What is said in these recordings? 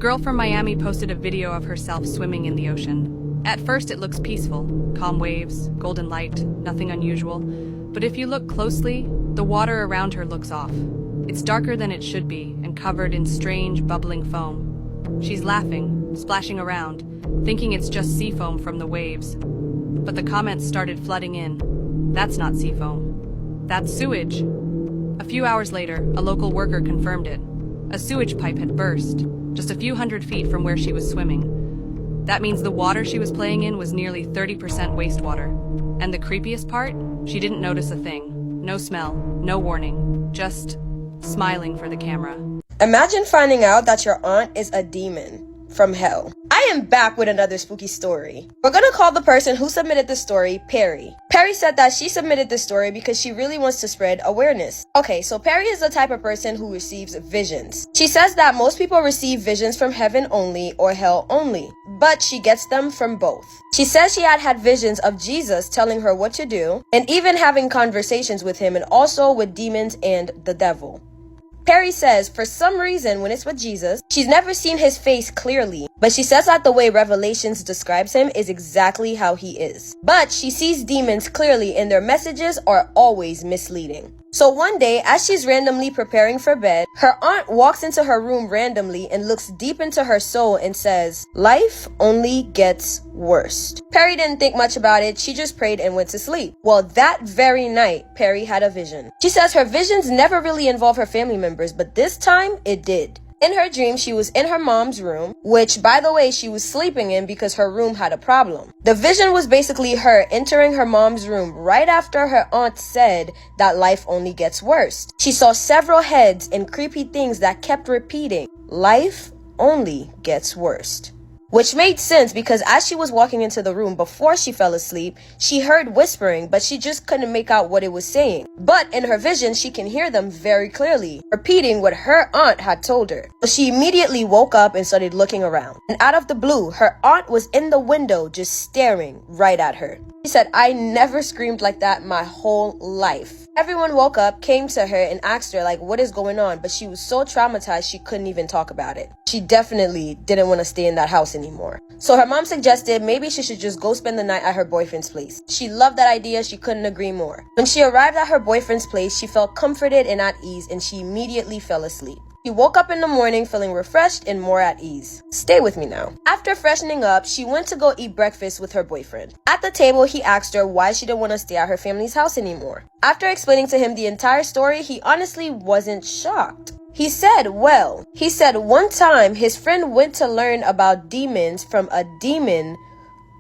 girl from Miami posted a video of herself swimming in the ocean. At first it looks peaceful, calm waves, golden light, nothing unusual. But if you look closely, the water around her looks off. It's darker than it should be and covered in strange, bubbling foam. She's laughing, splashing around, thinking it's just sea foam from the waves. But the comments started flooding in. That's not sea foam. That's sewage. A few hours later, a local worker confirmed it. A sewage pipe had burst, just a few hundred feet from where she was swimming. That means the water she was playing in was nearly 30% wastewater. And the creepiest part? She didn't notice a thing. No smell, no warning, just smiling for the camera. Imagine finding out that your aunt is a demon from hell. I am back with another spooky story. We're gonna call the person who submitted the story Perry. Perry said that she submitted this story because she really wants to spread awareness. Okay, so Perry is the type of person who receives visions. She says that most people receive visions from heaven only or hell only, but she gets them from both. She says she had visions of Jesus telling her what to do, and even having conversations with him, and also with demons and the devil. Perry says for some reason when it's with Jesus, she's never seen his face clearly, but she says that the way Revelations describes him is exactly how he is. But she sees demons clearly and their messages are always misleading. So one day, as she's randomly preparing for bed, her aunt walks into her room randomly and looks deep into her soul and says, "Life only gets worse." Perry didn't think much about it. She just prayed and went to sleep. Well, that very night, Perry had a vision. She says her visions never really involve her family members, but this time it did. In her dream, she was in her mom's room, which, by the way, she was sleeping in because her room had a problem. The vision was basically her entering her mom's room right after her aunt said that life only gets worse. She saw several heads and creepy things that kept repeating, "Life only gets worse." Which made sense because as she was walking into the room before she fell asleep, she heard whispering, but she just couldn't make out what it was saying. But in her vision, she can hear them very clearly, repeating what her aunt had told her. So she immediately woke up and started looking around. And out of the blue, her aunt was in the window just staring right at her. She said, "I never screamed like that my whole life." Everyone woke up, came to her, and asked her, like, what is going on? But she was so traumatized, she couldn't even talk about it. She definitely didn't want to stay in that house anymore. So her mom suggested maybe she should just go spend the night at her boyfriend's place. She loved that idea. She couldn't agree more. When she arrived at her boyfriend's place, she felt comforted and at ease, and she immediately fell asleep. She woke up in the morning feeling refreshed and more at ease. Stay with me now. After freshening up, she went to go eat breakfast with her boyfriend. At the table, he asked her why she didn't want to stay at her family's house anymore. After explaining to him the entire story, he honestly wasn't shocked. He said one time his friend went to learn about demons from a demon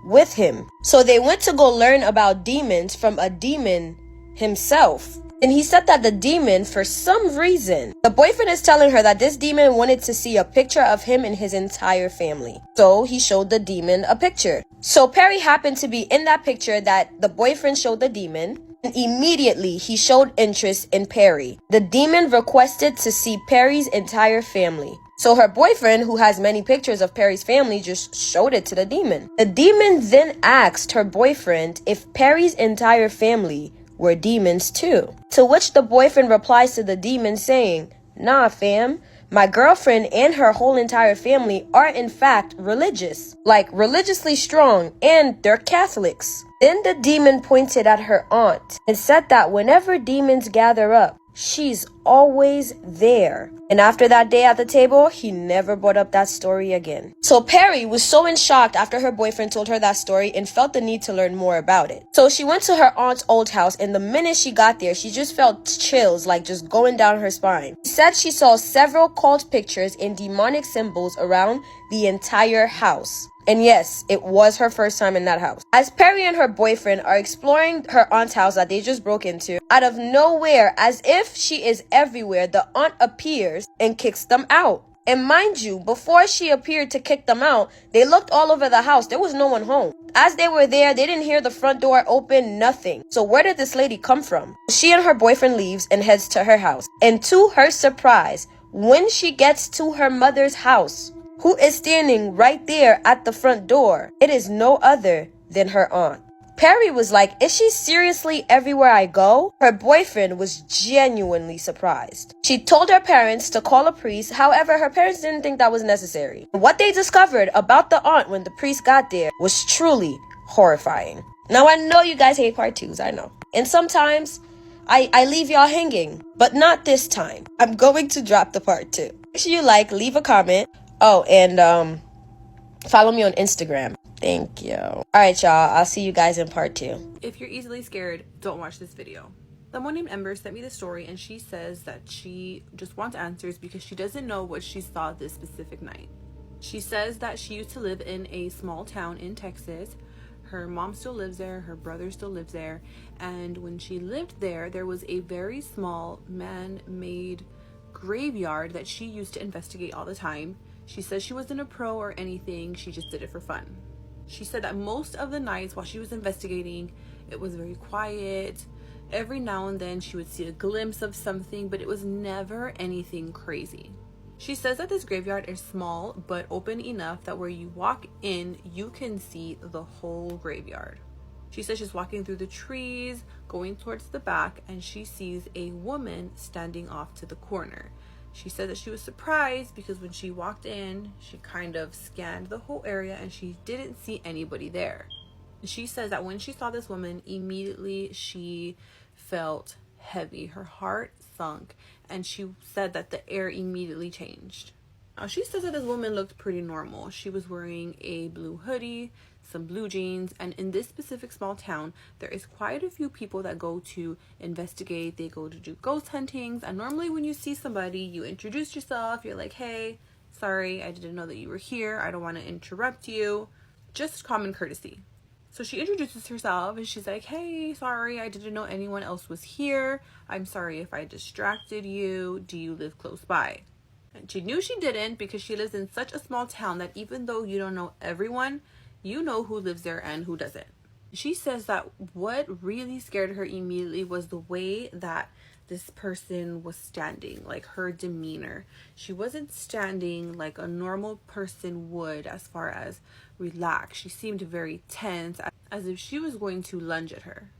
with him. So they went to go learn about demons from a demon himself. And he said that the demon, for some reason, the boyfriend is telling her that this demon wanted to see a picture of him and his entire family. So he showed the demon a picture. So Perry happened to be in that picture that the boyfriend showed the demon. And immediately he showed interest in Perry. The demon requested to see Perry's entire family. So her boyfriend, who has many pictures of Perry's family, just showed it to the demon. The demon then asked her boyfriend if Perry's entire family were demons too. To which the boyfriend replies to the demon saying, "Nah, fam. My girlfriend and her whole entire family are in fact religious, like religiously strong, and they're Catholics." Then the demon pointed at her aunt and said that whenever demons gather up, she's always there. And after that day at the table, he never brought up that story again. So Perry was so in shock after her boyfriend told her that story and felt the need to learn more about it. So she went to her aunt's old house, and the minute she got there, she just felt chills like just going down her spine. She said she saw several cult pictures and demonic symbols around the entire house. And yes, it was her first time in that house. As Perry and her boyfriend are exploring her aunt's house that they just broke into, out of nowhere, as if she is everywhere, the aunt appears and kicks them out. And mind you, before she appeared to kick them out, they looked all over the house. There was no one home. As they were there, they didn't hear the front door open, nothing. So where did this lady come from? She and her boyfriend leaves and heads to her house. And to her surprise, when she gets to her mother's house, who is standing right there at the front door, it is no other than her aunt. Perry was like, is she seriously everywhere I go? Her boyfriend was genuinely surprised. She told her parents to call a priest, however, her parents didn't think that was necessary. What they discovered about the aunt when the priest got there was truly horrifying. Now, I know you guys hate part 2s, I know. And sometimes I leave y'all hanging, but not this time. I'm going to drop the part 2. Make sure you leave a comment. Oh, and follow me on Instagram. Thank you. Alright, y'all. I'll see you guys in part 2. If you're easily scared, don't watch this video. Someone named Ember sent me the story, and she says that she just wants answers because she doesn't know what she saw this specific night. She says that she used to live in a small town in Texas. Her mom still lives there, her brother still lives there, and when she lived there, there was a very small man-made graveyard that she used to investigate all the time. She says she wasn't a pro or anything, she just did it for fun. She said that most of the nights while she was investigating, it was very quiet. Every now and then she would see a glimpse of something, but it was never anything crazy. She says that this graveyard is small but open enough that where you walk in, you can see the whole graveyard. She says she's walking through the trees, going towards the back, and she sees a woman standing off to the corner. She said that she was surprised because when she walked in, she kind of scanned the whole area and she didn't see anybody there. She says that when she saw this woman, immediately she felt heavy. Her heart sunk, and she said that the air immediately changed. Now, she says that this woman looked pretty normal. She was wearing a blue hoodie, some blue jeans, and in this specific small town, there is quite a few people that go to investigate. They go to do ghost huntings, and normally when you see somebody, you introduce yourself. You're like, hey, sorry, I didn't know that you were here. I don't want to interrupt you. Just common courtesy. So she introduces herself and she's like, hey, sorry, I didn't know anyone else was here. I'm sorry if I distracted you. Do you live close by? And she knew she didn't because she lives in such a small town that even though you don't know everyone, you know who lives there and who doesn't. She says that what really scared her immediately was the way that this person was standing, like her demeanor. She wasn't standing like a normal person would as far as relaxed. She seemed very tense, as if she was going to lunge at her.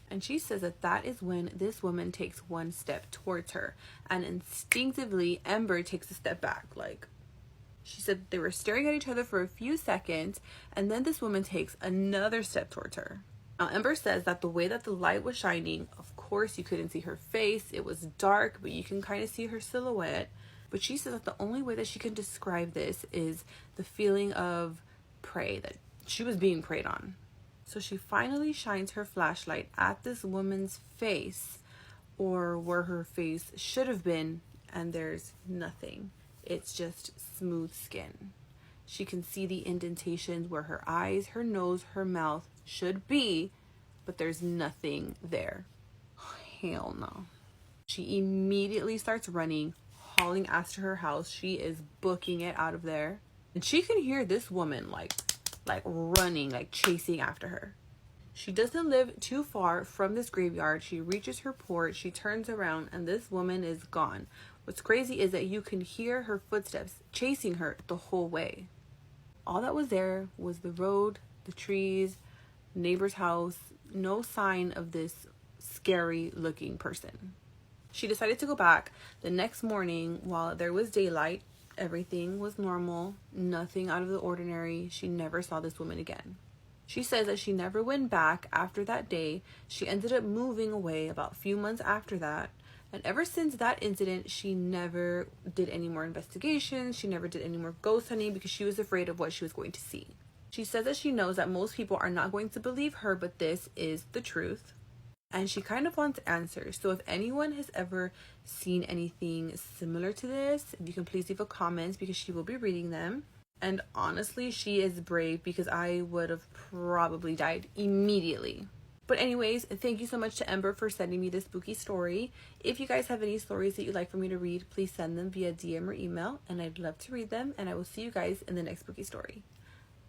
And she says that that is when this woman takes one step towards her, and instinctively Ember takes a step back. Like, she said they were staring at each other for a few seconds, and then this woman takes another step towards her. Now, Ember says that the way that the light was shining, of course you couldn't see her face. It was dark, but you can kind of see her silhouette. But she says that the only way that she can describe this is the feeling of prey, that she was being preyed on. So she finally shines her flashlight at this woman's face, or where her face should have been, and there's nothing. It's just smooth skin. She can see the indentations where her eyes, her nose, her mouth should be, but there's nothing there. Hell no. She immediately starts running, hauling ass to her house. She is booking it out of there. And she can hear this woman like running, like chasing after her. She doesn't live too far from this graveyard. She reaches her porch, she turns around, and this woman is gone. What's crazy is that you can hear her footsteps chasing her the whole way. All that was there was the road, the trees, neighbor's house, no sign of this scary looking person. She decided to go back the next morning while there was daylight. Everything was normal, nothing out of the ordinary. She never saw this woman again. She says that she never went back after that day. She ended up moving away about a few months after that. And ever since that incident, she never did any more investigations. She never did any more ghost hunting because she was afraid of what she was going to see. She says that she knows that most people are not going to believe her, but this is the truth. And she kind of wants answers. So if anyone has ever seen anything similar to this, you can please leave a comment because she will be reading them. And honestly, she is brave because I would have probably died immediately. But anyways, thank you so much to Ember for sending me this spooky story. If you guys have any stories that you'd like for me to read, please send them via DM or email, and I'd love to read them. And I will see you guys in the next spooky story.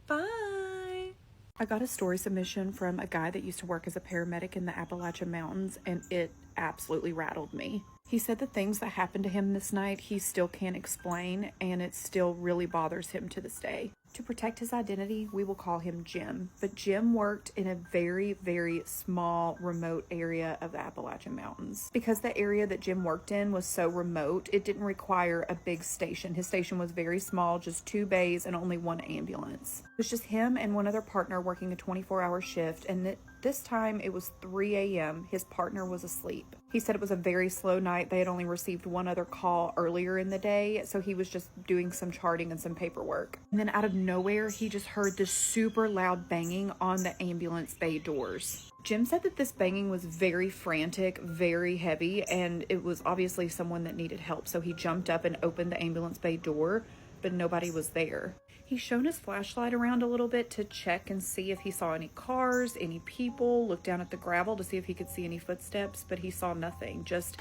Bye! I got a story submission from a guy that used to work as a paramedic in the Appalachian Mountains, and it absolutely rattled me. He said the things that happened to him this night he still can't explain, and it still really bothers him to this day. To protect his identity, we will call him Jim. But Jim worked in a very, very small, remote area of the Appalachian Mountains. Because the area that Jim worked in was so remote, it didn't require a big station. His station was very small, just 2 bays and only 1 ambulance. It was just him and one other partner working a 24-hour shift, and this time it was 3 a.m. His partner was asleep. He said it was a very slow night. They had only received 1 other call earlier in the day, so he was just doing some charting and some paperwork. And then out of nowhere, he just heard this super loud banging on the ambulance bay doors. Jim said that this banging was very frantic, very heavy, and it was obviously someone that needed help. So he jumped up and opened the ambulance bay door, but nobody was there. He shone his flashlight around a little bit to check and see if he saw any cars, any people, looked down at the gravel to see if he could see any footsteps, but he saw nothing, just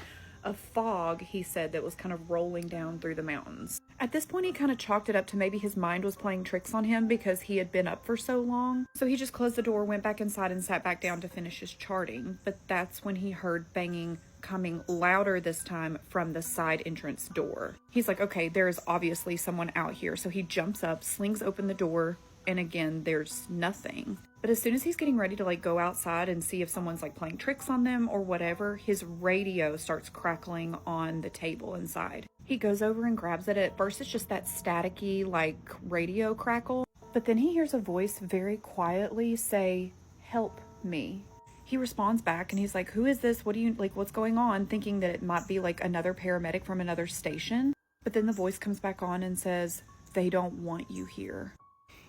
a fog, he said, that was kind of rolling down through the mountains. At this point, he kind of chalked it up to maybe his mind was playing tricks on him because he had been up for so long. So he just closed the door, went back inside, and sat back down to finish his charting. But that's when he heard banging coming louder this time from the side entrance door. He's like, okay, there is obviously someone out here. So he jumps up, slings open the door, and again, there's nothing. But as soon as he's getting ready to like go outside and see if someone's like playing tricks on them or whatever, his radio starts crackling on the table inside. He goes over and grabs it. At first, it's just that staticky like radio crackle. But then he hears a voice very quietly say, "Help me." He responds back and he's like, "Who is this? What do you like? What's going on?" Thinking that it might be like another paramedic from another station. But then the voice comes back on and says, "They don't want you here."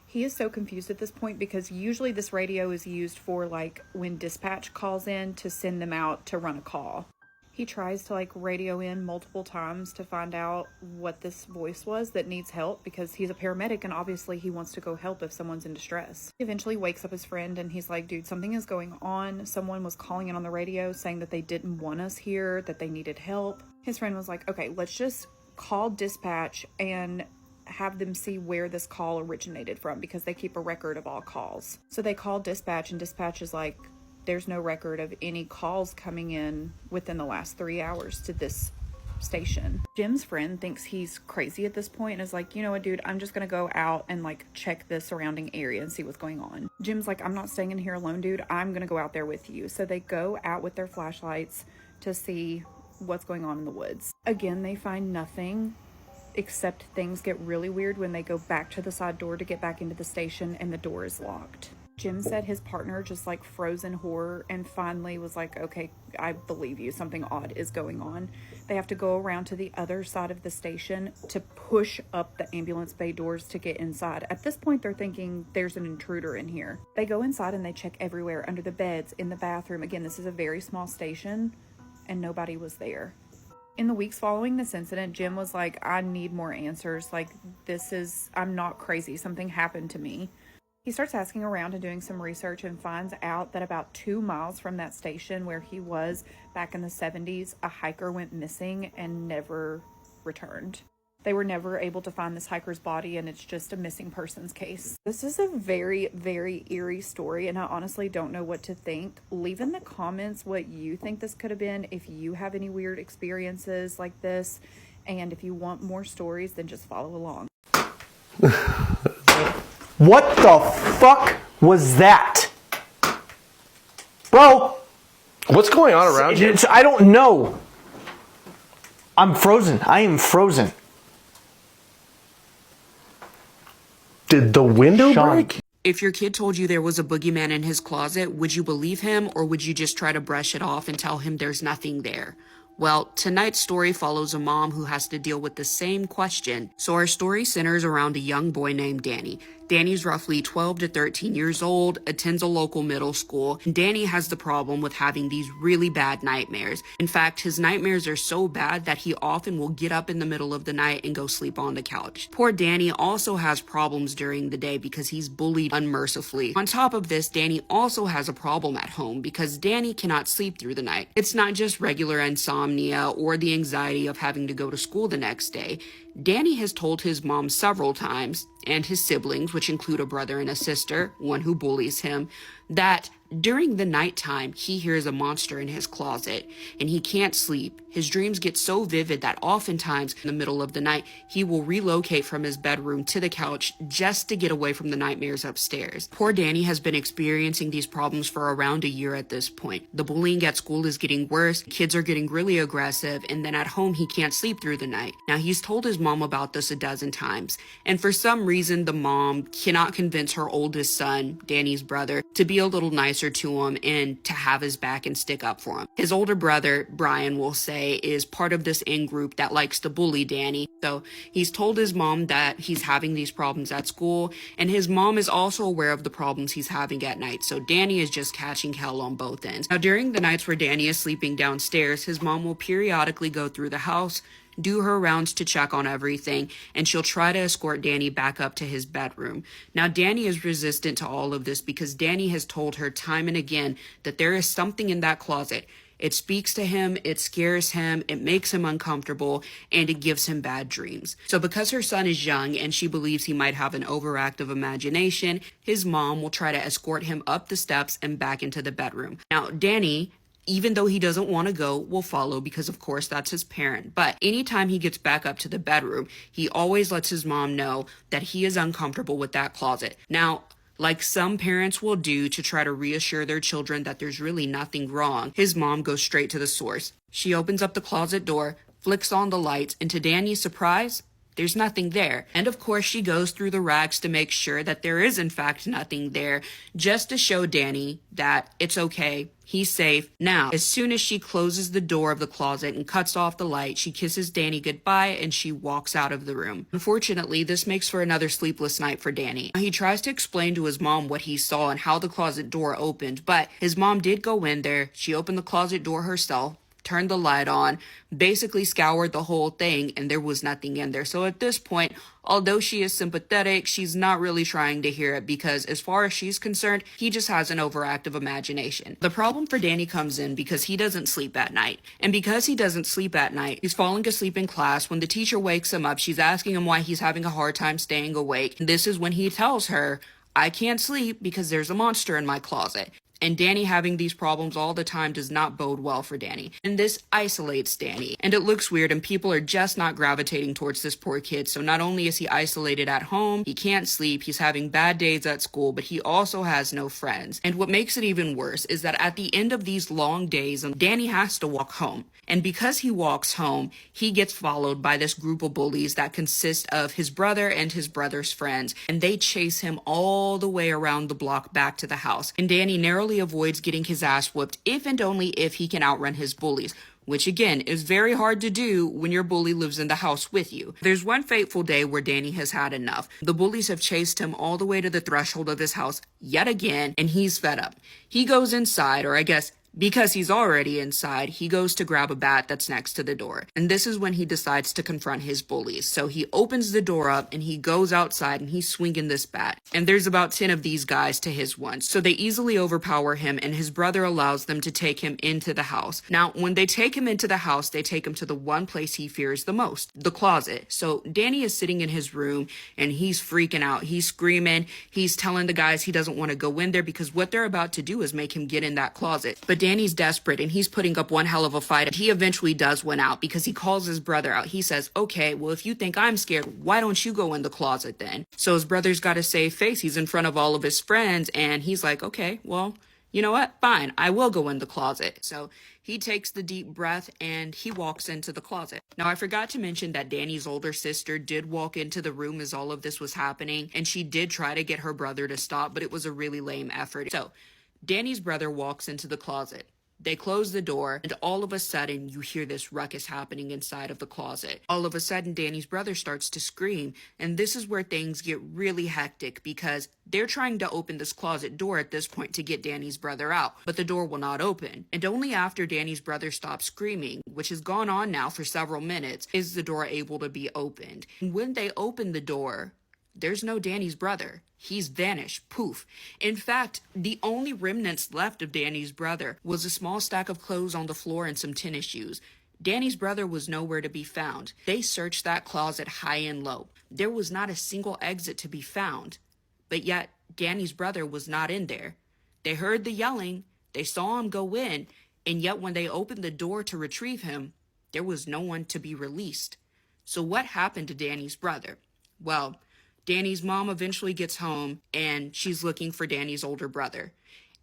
He is so confused at this point because usually this radio is used for like when dispatch calls in to send them out to run a call. He tries to like radio in multiple times to find out what this voice was that needs help because he's a paramedic and obviously he wants to go help if someone's in distress. He eventually wakes up his friend and he's like, "Dude, something is going on. Someone was calling in on the radio saying that they didn't want us here, that they needed help." His friend was like, "Okay, let's just call dispatch and have them see where this call originated from because they keep a record of all calls." So they call dispatch and dispatch is like, "There's no record of any calls coming in within the last 3 hours to this station." Jim's friend thinks he's crazy at this point and is like, "You know what, dude, I'm just gonna go out and like check the surrounding area and see what's going on." Jim's like, "I'm not staying in here alone, dude. I'm gonna go out there with you." So they go out with their flashlights to see what's going on in the woods. Again, they find nothing, except things get really weird when they go back to the side door to get back into the station and the door is locked. Jim said his partner just like froze in horror and finally was like, "Okay, I believe you. Something odd is going on." They have to go around to the other side of the station to push up the ambulance bay doors to get inside. At this point, they're thinking there's an intruder in here. They go inside and they check everywhere, under the beds, in the bathroom. Again, this is a very small station and nobody was there. In the weeks following this incident, Jim was like, "I need more answers. Like, I'm not crazy. Something happened to me." He starts asking around and doing some research and finds out that about 2 miles from that station where he was back in the 70s, a hiker went missing and never returned. They were never able to find this hiker's body, and it's just a missing persons case. This is a very, very eerie story, and I honestly don't know what to think. Leave in the comments what you think this could have been, if you have any weird experiences like this, and if you want more stories, then just follow along. What the fuck was that? Bro! What's going on around you? I don't know. I'm frozen. I am frozen. Did the window Sean. break? If your kid told you there was a boogeyman in his closet, would you believe him or would you just try to brush it off and tell him there's nothing there? Well, tonight's story follows a mom who has to deal with the same question. So our story centers around a young boy named Danny. Danny's roughly 12 to 13 years old, attends a local middle school, and Danny has the problem with having these really bad nightmares. In fact, his nightmares are so bad that he often will get up in the middle of the night and go sleep on the couch. Poor Danny also has problems during the day because he's bullied unmercifully. On top of this, Danny also has a problem at home because Danny cannot sleep through the night. It's not just regular insomnia or the anxiety of having to go to school the next day. Danny has told his mom several times, and his siblings, which include a brother and a sister, one who bullies him, that during the nighttime, he hears a monster in his closet and he can't sleep. His dreams get so vivid that oftentimes in the middle of the night, he will relocate from his bedroom to the couch just to get away from the nightmares upstairs. Poor Danny has been experiencing these problems for around a year at this point. The bullying at school is getting worse, kids are getting really aggressive, and then at home he can't sleep through the night. Now he's told his mom about this a dozen times, and for some reason the mom cannot convince her oldest son, Danny's brother, to be a little nicer to him and to have his back and stick up for him. His older brother, Brian, will say, is part of this in-group that likes to bully Danny. So he's told his mom that he's having these problems at school, and his mom is also aware of the problems he's having at night. So Danny is just catching hell on both ends. Now, during the nights where Danny is sleeping downstairs, his mom will periodically go through the house, do her rounds to check on everything, and she'll try to escort Danny back up to his bedroom. Now, Danny is resistant to all of this because Danny has told her time and again that there is something in that closet. It speaks to him, it scares him, it makes him uncomfortable, and it gives him bad dreams. So because her son is young and she believes he might have an overactive imagination, his mom will try to escort him up the steps and back into the bedroom. Now, Danny, even though he doesn't want to go, will follow because of course that's his parent. But anytime he gets back up to the bedroom, he always lets his mom know that he is uncomfortable with that closet. Now, like some parents will do to try to reassure their children that there's really nothing wrong, his mom goes straight to the source. She opens up the closet door, flicks on the lights, and to Danny's surprise, there's nothing there. And of course, she goes through the racks to make sure that there is in fact nothing there, just to show Danny that it's okay, he's safe. Now, as soon as she closes the door of the closet and cuts off the light, she kisses Danny goodbye and she walks out of the room. Unfortunately, this makes for another sleepless night for Danny. He tries to explain to his mom what he saw and how the closet door opened, but his mom did go in there. She opened the closet door herself, turned the light on, basically scoured the whole thing, and there was nothing in there. So at this point, although she is sympathetic, she's not really trying to hear it because as far as she's concerned, he just has an overactive imagination. The problem for Danny comes in because he doesn't sleep at night. And because he doesn't sleep at night, he's falling asleep in class. When the teacher wakes him up, she's asking him why he's having a hard time staying awake. And this is when he tells her, I can't sleep because there's a monster in my closet. And Danny having these problems all the time does not bode well for Danny. And this isolates Danny. And it looks weird and people are just not gravitating towards this poor kid. So not only is he isolated at home, he can't sleep, he's having bad days at school, but he also has no friends. And what makes it even worse is that at the end of these long days, Danny has to walk home. And because he walks home, he gets followed by this group of bullies that consist of his brother and his brother's friends. And they chase him all the way around the block back to the house. And Danny narrowly avoids getting his ass whooped if and only if he can outrun his bullies, which again is very hard to do when your bully lives in the house with you. There's one fateful day where Danny has had enough. The bullies have chased him all the way to the threshold of his house yet again, and he's fed up. He goes inside, or I guess because he's already inside, he goes to grab a bat that's next to the door. And this is when he decides to confront his bullies. So he opens the door up and he goes outside and he's swinging this bat. And there's about 10 of these guys to his one. So they easily overpower him and his brother allows them to take him into the house. Now, when they take him into the house, they take him to the one place he fears the most, the closet. So Danny is sitting in his room and he's freaking out. He's screaming. He's telling the guys he doesn't want to go in there because what they're about to do is make him get in that closet. But Danny's desperate and he's putting up one hell of a fight. And he eventually does win out because he calls his brother out. He says, okay, well, if you think I'm scared, why don't you go in the closet then? So his brother's got a save face. He's in front of all of his friends and he's like, okay, well, you know what? Fine, I will go in the closet. So he takes the deep breath and he walks into the closet. Now, I forgot to mention that Danny's older sister did walk into the room as all of this was happening, and she did try to get her brother to stop, but it was a really lame effort. So Danny's brother walks into the closet. They close the door, and all of a sudden, you hear this ruckus happening inside of the closet. All of a sudden, Danny's brother starts to scream, and this is where things get really hectic because they're trying to open this closet door at this point to get Danny's brother out, but the door will not open. And only after Danny's brother stops screaming, which has gone on now for several minutes, is the door able to be opened. And when they open the door, there's no Danny's brother. He's vanished. Poof. In fact, the only remnants left of Danny's brother was a small stack of clothes on the floor and some tennis shoes. Danny's brother was nowhere to be found. They searched that closet high and low. There was not a single exit to be found. But yet, Danny's brother was not in there. They heard the yelling, they saw him go in, and yet when they opened the door to retrieve him, there was no one to be released. So what happened to Danny's brother? Well, Danny's mom eventually gets home and she's looking for Danny's older brother,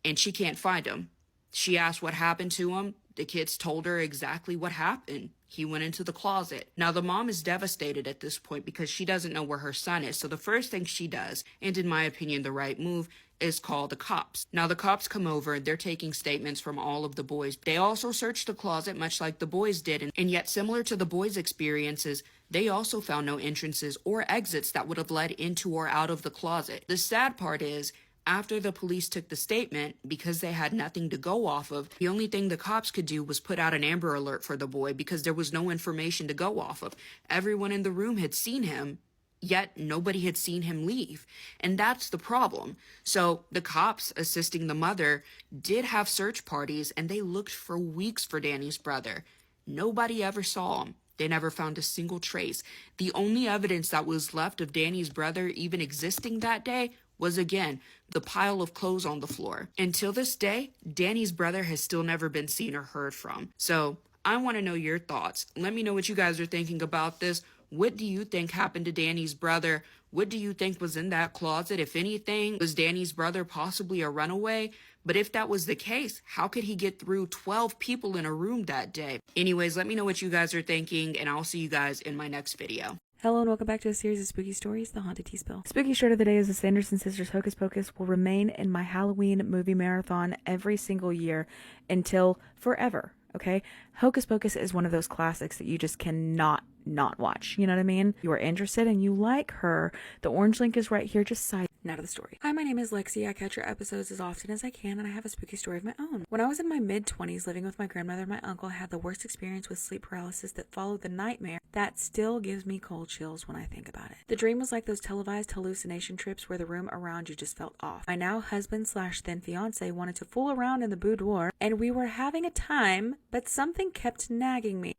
and she can't find him. She asked what happened to him. The kids told her exactly what happened. He went into the closet. Now, the mom is devastated at this point because she doesn't know where her son is. So the first thing she does, and in my opinion, the right move, is call the cops. Now, the cops come over and they're taking statements from all of the boys. They also searched the closet much like the boys did. And yet, similar to the boys' experiences, they also found no entrances or exits that would have led into or out of the closet. The sad part is, after the police took the statement, because they had nothing to go off of, the only thing the cops could do was put out an Amber Alert for the boy because there was no information to go off of. Everyone in the room had seen him, yet nobody had seen him leave. And that's the problem. So the cops assisting the mother did have search parties, and they looked for weeks for Danny's brother. Nobody ever saw him. They never found a single trace. The only evidence that was left of Danny's brother even existing that day was, again, the pile of clothes on the floor. Until this day, Danny's brother has still never been seen or heard from. So I want to know your thoughts. Let me know what you guys are thinking about this. What do you think happened to Danny's brother? What do you think was in that closet? If anything, was Danny's brother possibly a runaway? But if that was the case, how could he get through 12 people in a room that day? Anyways, let me know what you guys are thinking, and I'll see you guys in my next video. Hello and welcome back to a series of spooky stories, The Haunted Tea Spill. Spooky short of the day is the Sanderson Sisters Hocus Pocus will remain in my Halloween movie marathon every single year until forever, okay? Hocus Pocus is one of those classics that you just cannot not watch, you know what I mean? You are interested and you like her. The orange link is right here, just side. Now to the story. Hi, my name is Lexi. I catch your episodes as often as I can, and I have a spooky story of my own. When I was in my mid-20s living with my grandmother and my uncle, I had the worst experience with sleep paralysis that followed the nightmare that still gives me cold chills when I think about it. The dream was like those televised hallucination trips where the room around you just felt off. My now husband / then fiance wanted to fool around in the boudoir, and we were having a time, but something kept nagging me.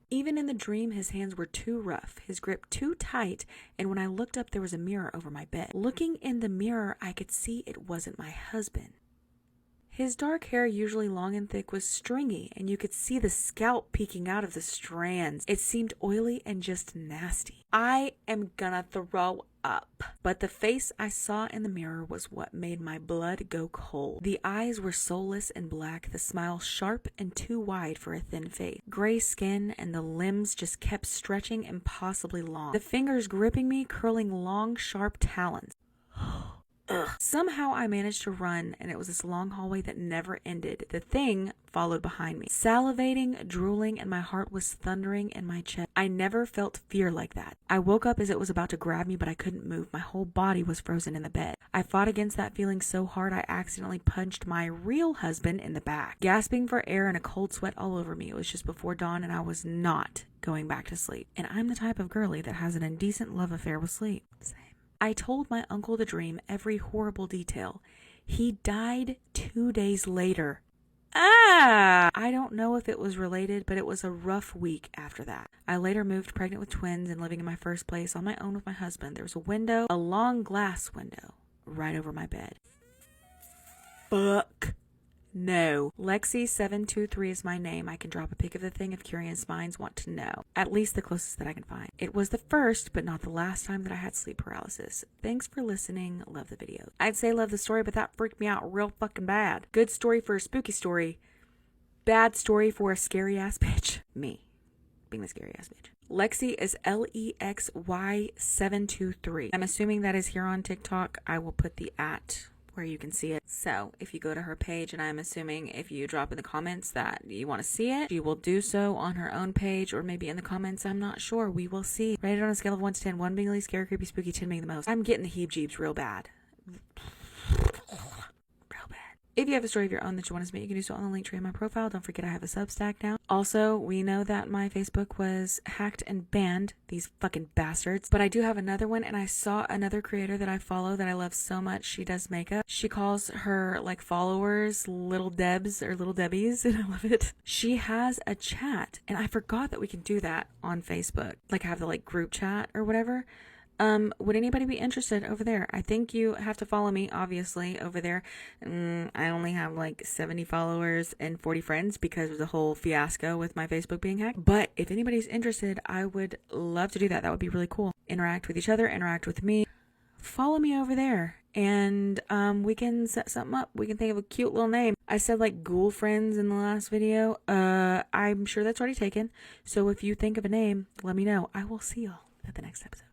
Even in the dream, his hands were too rough, his grip too tight, and when I looked up, there was a mirror over my bed. Looking in the mirror, I could see it wasn't my husband. His dark hair, usually long and thick, was stringy, and you could see the scalp peeking out of the strands. It seemed oily and just nasty. I am gonna throw up. But the face I saw in the mirror was what made my blood go cold. The eyes were soulless and black, the smile sharp and too wide for a thin face. Gray skin, and the limbs just kept stretching impossibly long. The fingers gripping me, curling long, sharp talons. Ugh. Somehow I managed to run, and it was this long hallway that never ended. The thing followed behind me, salivating, drooling, and my heart was thundering in my chest. I never felt fear like that. I woke up as it was about to grab me, but I couldn't move. My whole body was frozen in the bed. I fought against that feeling so hard I accidentally punched my real husband in the back, gasping for air and a cold sweat all over me. It was just before dawn, and I was not going back to sleep. And I'm the type of girly that has an indecent love affair with sleep. Same. I told my uncle the dream, every horrible detail. He died 2 days later. I don't know if it was related, but it was a rough week after that. I later moved pregnant with twins and living in my first place on my own with my husband. There was a window, a long glass window, right over my bed. Fuck. No. Lexi723 is my name. I can drop a pic of the thing if curious minds want to know. At least the closest that I can find. It was the first, but not the last time that I had sleep paralysis. Thanks for listening. Love the video. I'd say love the story, but that freaked me out real fucking bad. Good story for a spooky story. Bad story for a scary ass bitch. Me. Being the scary ass bitch. Lexi is LEXY723. I'm assuming that is here on TikTok. I will put the @ where you can see it. So if you go to her page, and I'm assuming if you drop in the comments that you want to see it, she will do so on her own page or maybe in the comments. I'm not sure. We will see. Rated on a scale of 1 to 10, 1 being really scary, creepy, spooky, 10 being the most. I'm getting the heebie-jeebs real bad. If you have a story of your own that you want to submit, you can do so on the link tree in my profile. Don't forget I have a Substack now. Also, we know that my Facebook was hacked and banned, these fucking bastards. But I do have another one, and I saw another creator that I follow that I love so much. She does makeup. She calls her followers Little Debs or Little Debbies, and I love it. She has a chat, and I forgot that we can do that on Facebook. Have the group chat or whatever. would anybody be interested over there? I think you have to follow me, obviously, over there. I only have like 70 followers and 40 friends because of the whole fiasco with my Facebook being hacked. But if anybody's interested, I would love to do that. That would be really cool. Interact with each other, interact with me. Follow me over there, and we can set something up. We can think of a cute little name. I said like ghoul friends in the last video. I'm sure that's already taken. So if you think of a name, let me know. I will see y'all at the next episode.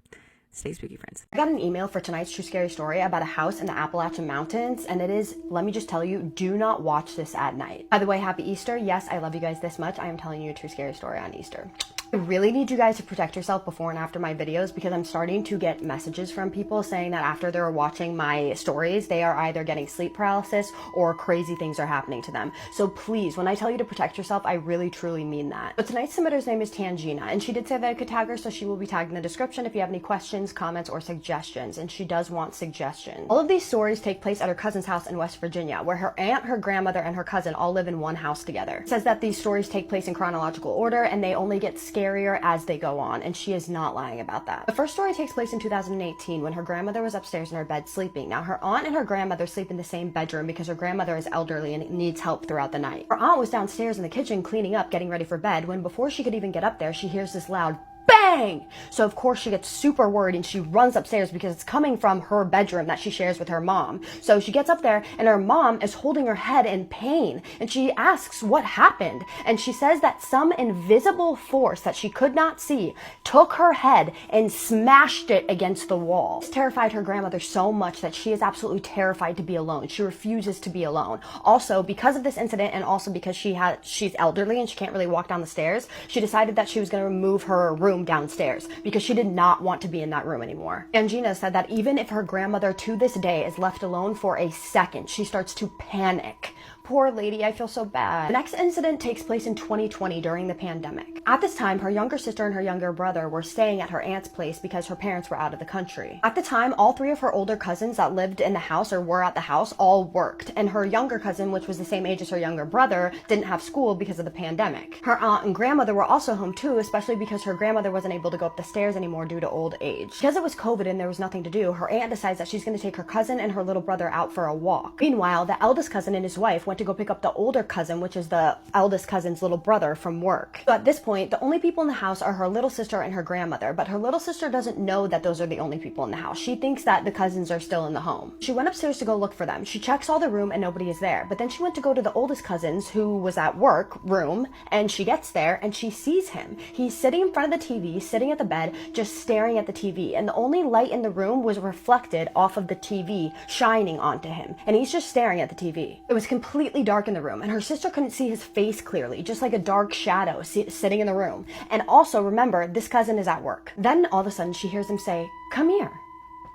Stay spooky, friends. I got an email for tonight's true scary story about a house in the Appalachian Mountains, and it is, let me just tell you, do not watch this at night. By the way, happy Easter. Yes, I love you guys this much. I am telling you a true scary story on Easter. I really need you guys to protect yourself before and after my videos, because I'm starting to get messages from people saying that after they're watching my stories, they are either getting sleep paralysis or crazy things are happening to them. So please, when I tell you to protect yourself, I really truly mean that. But tonight's submitter's name is Tangina, and she did say that I could tag her, so she will be tagged in the description if you have any questions, comments, or suggestions, and she does want suggestions. All of these stories take place at her cousin's house in West Virginia, where her aunt, her grandmother, and her cousin all live in one house together. It says that these stories take place in chronological order, and they only get scarier as they go on, and she is not lying about that. The first story takes place in 2018 when her grandmother was upstairs in her bed sleeping. Now, her aunt and her grandmother sleep in the same bedroom because her grandmother is elderly and needs help throughout the night. Her aunt was downstairs in the kitchen cleaning up, getting ready for bed, when before she could even get up there, she hears this loud bang! So of course she gets super worried and she runs upstairs because it's coming from her bedroom that she shares with her mom. So she gets up there and her mom is holding her head in pain, and she asks what happened, and she says that some invisible force that she could not see took her head and smashed it against the wall. This terrified her grandmother so much that she is absolutely terrified to be alone. She refuses to be alone. Also, because of this incident, and also because she's elderly and she can't really walk down the stairs, she decided that she was going to move her room downstairs because she did not want to be in that room anymore. And Gina said that even if her grandmother to this day is left alone for a second, she starts to panic. Poor lady, I feel so bad. The next incident takes place in 2020 during the pandemic. At this time, her younger sister and her younger brother were staying at her aunt's place because her parents were out of the country. At the time, all three of her older cousins that lived in the house or were at the house all worked, and her younger cousin, which was the same age as her younger brother, didn't have school because of the pandemic. Her aunt and grandmother were also home too, especially because her grandmother wasn't able to go up the stairs anymore due to old age. Because it was COVID and there was nothing to do, her aunt decides that she's going to take her cousin and her little brother out for a walk. Meanwhile, the eldest cousin and his wife went to go pick up the older cousin, which is the eldest cousin's little brother, from work. So at this point, the only people in the house are her little sister and her grandmother, but her little sister doesn't know that those are the only people in the house. She thinks that the cousins are still in the home. She went upstairs to go look for them. She checks all the room and nobody is there, but then she went to go to the oldest cousin's, who was at work room, and she gets there and she sees him. He's sitting in front of the TV, sitting at the bed, just staring at the TV, and the only light in the room was reflected off of the TV, shining onto him, and he's just staring at the TV. It was completely dark in the room, and her sister couldn't see his face clearly, just like a dark shadow sitting in the room. And also, remember, this cousin is at work. Then all of a sudden she hears him say, "Come here."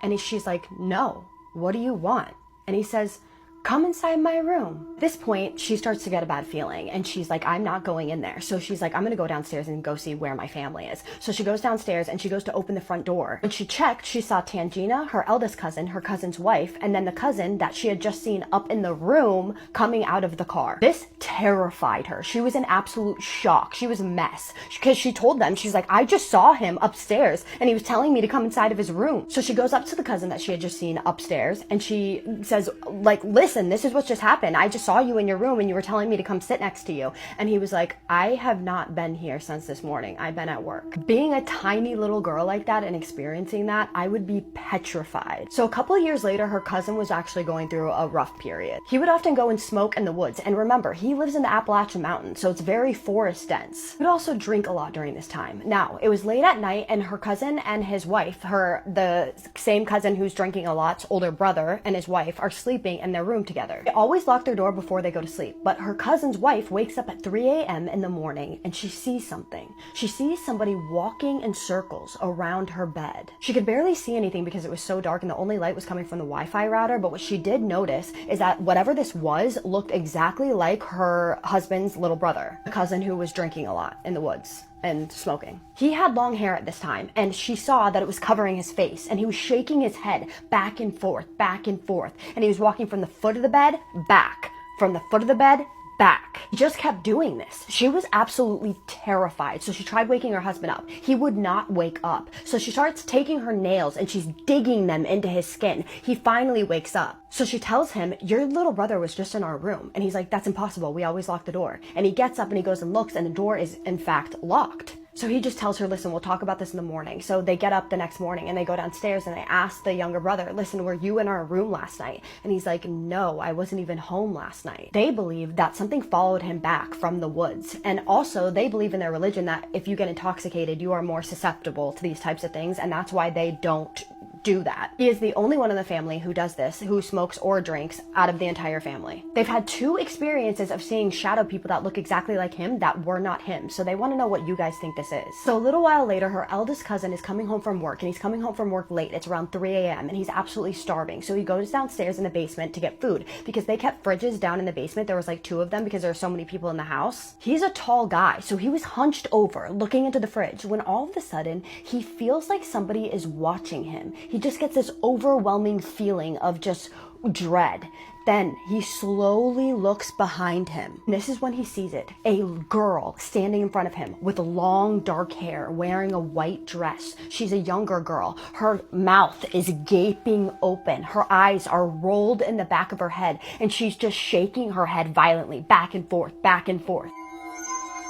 And she's like, "No, what do you want?" And he says, "Come inside my room." At this point, she starts to get a bad feeling, and she's like, "I'm not going in there." So she's like, "I'm gonna go downstairs and go see where my family is." So she goes downstairs and she goes to open the front door. When she checked, she saw Tangina, her eldest cousin, her cousin's wife, and then the cousin that she had just seen up in the room coming out of the car. This terrified her. She was in absolute shock. She was a mess because she told them, she's like, "I just saw him upstairs and he was telling me to come inside of his room." So she goes up to the cousin that she had just seen upstairs and she says, like, "Listen, this is what just happened. I just saw you in your room and you were telling me to come sit next to you." And he was like, "I have not been here since this morning. I've been at work." Being a tiny little girl like that and experiencing that, I would be petrified. So a couple of years later, her cousin was actually going through a rough period. He would often go and smoke in the woods. And remember, he lives in the Appalachian Mountains, so it's very forest dense. He would also drink a lot during this time. Now, it was late at night and her cousin and his wife, the same cousin who's drinking a lot's older brother and his wife, are sleeping in their room together. They always lock their door before they go to sleep, but her cousin's wife wakes up at 3 a.m. in the morning and she sees something. She sees somebody walking in circles around her bed. She could barely see anything because it was so dark and the only light was coming from the Wi-Fi router, but what she did notice is that whatever this was looked exactly like her husband's little brother, the cousin who was drinking a lot in the woods and smoking. He had long hair at this time, and she saw that it was covering his face, and he was shaking his head back and forth, and he was walking from the foot of the bed back, from the foot of the bed back. He just kept doing this. She was absolutely terrified. So she tried waking her husband up. He would not wake up. So she starts taking her nails and she's digging them into his skin. He finally wakes up. So she tells him, your little brother was just in our room. And he's like, that's impossible. We always lock the door. And he gets up and he goes and looks and the door is in fact locked. So he just tells her, listen, we'll talk about this in the morning. So they get up the next morning and they go downstairs and they ask the younger brother, listen, were you in our room last night? And he's like, no, I wasn't even home last night. They believe that something followed him back from the woods. And also they believe in their religion that if you get intoxicated, you are more susceptible to these types of things. And that's why they don't do that. He is the only one in the family who does this, who smokes or drinks out of the entire family. They've had 2 experiences of seeing shadow people that look exactly like him that were not him. So they want to know what you guys think this is. So a little while later, her eldest cousin is coming home from work and he's coming home from work late. It's around 3 a.m. and he's absolutely starving. So he goes downstairs in the basement to get food because they kept fridges down in the basement. There was like 2 of them because there were so many people in the house. He's a tall guy. So he was hunched over looking into the fridge when all of a sudden he feels like somebody is watching him. He just gets this overwhelming feeling of just dread. Then he slowly looks behind him. And this is when he sees it. A girl standing in front of him with long dark hair wearing a white dress. She's a younger girl. Her mouth is gaping open. Her eyes are rolled in the back of her head and she's just shaking her head violently back and forth, back and forth.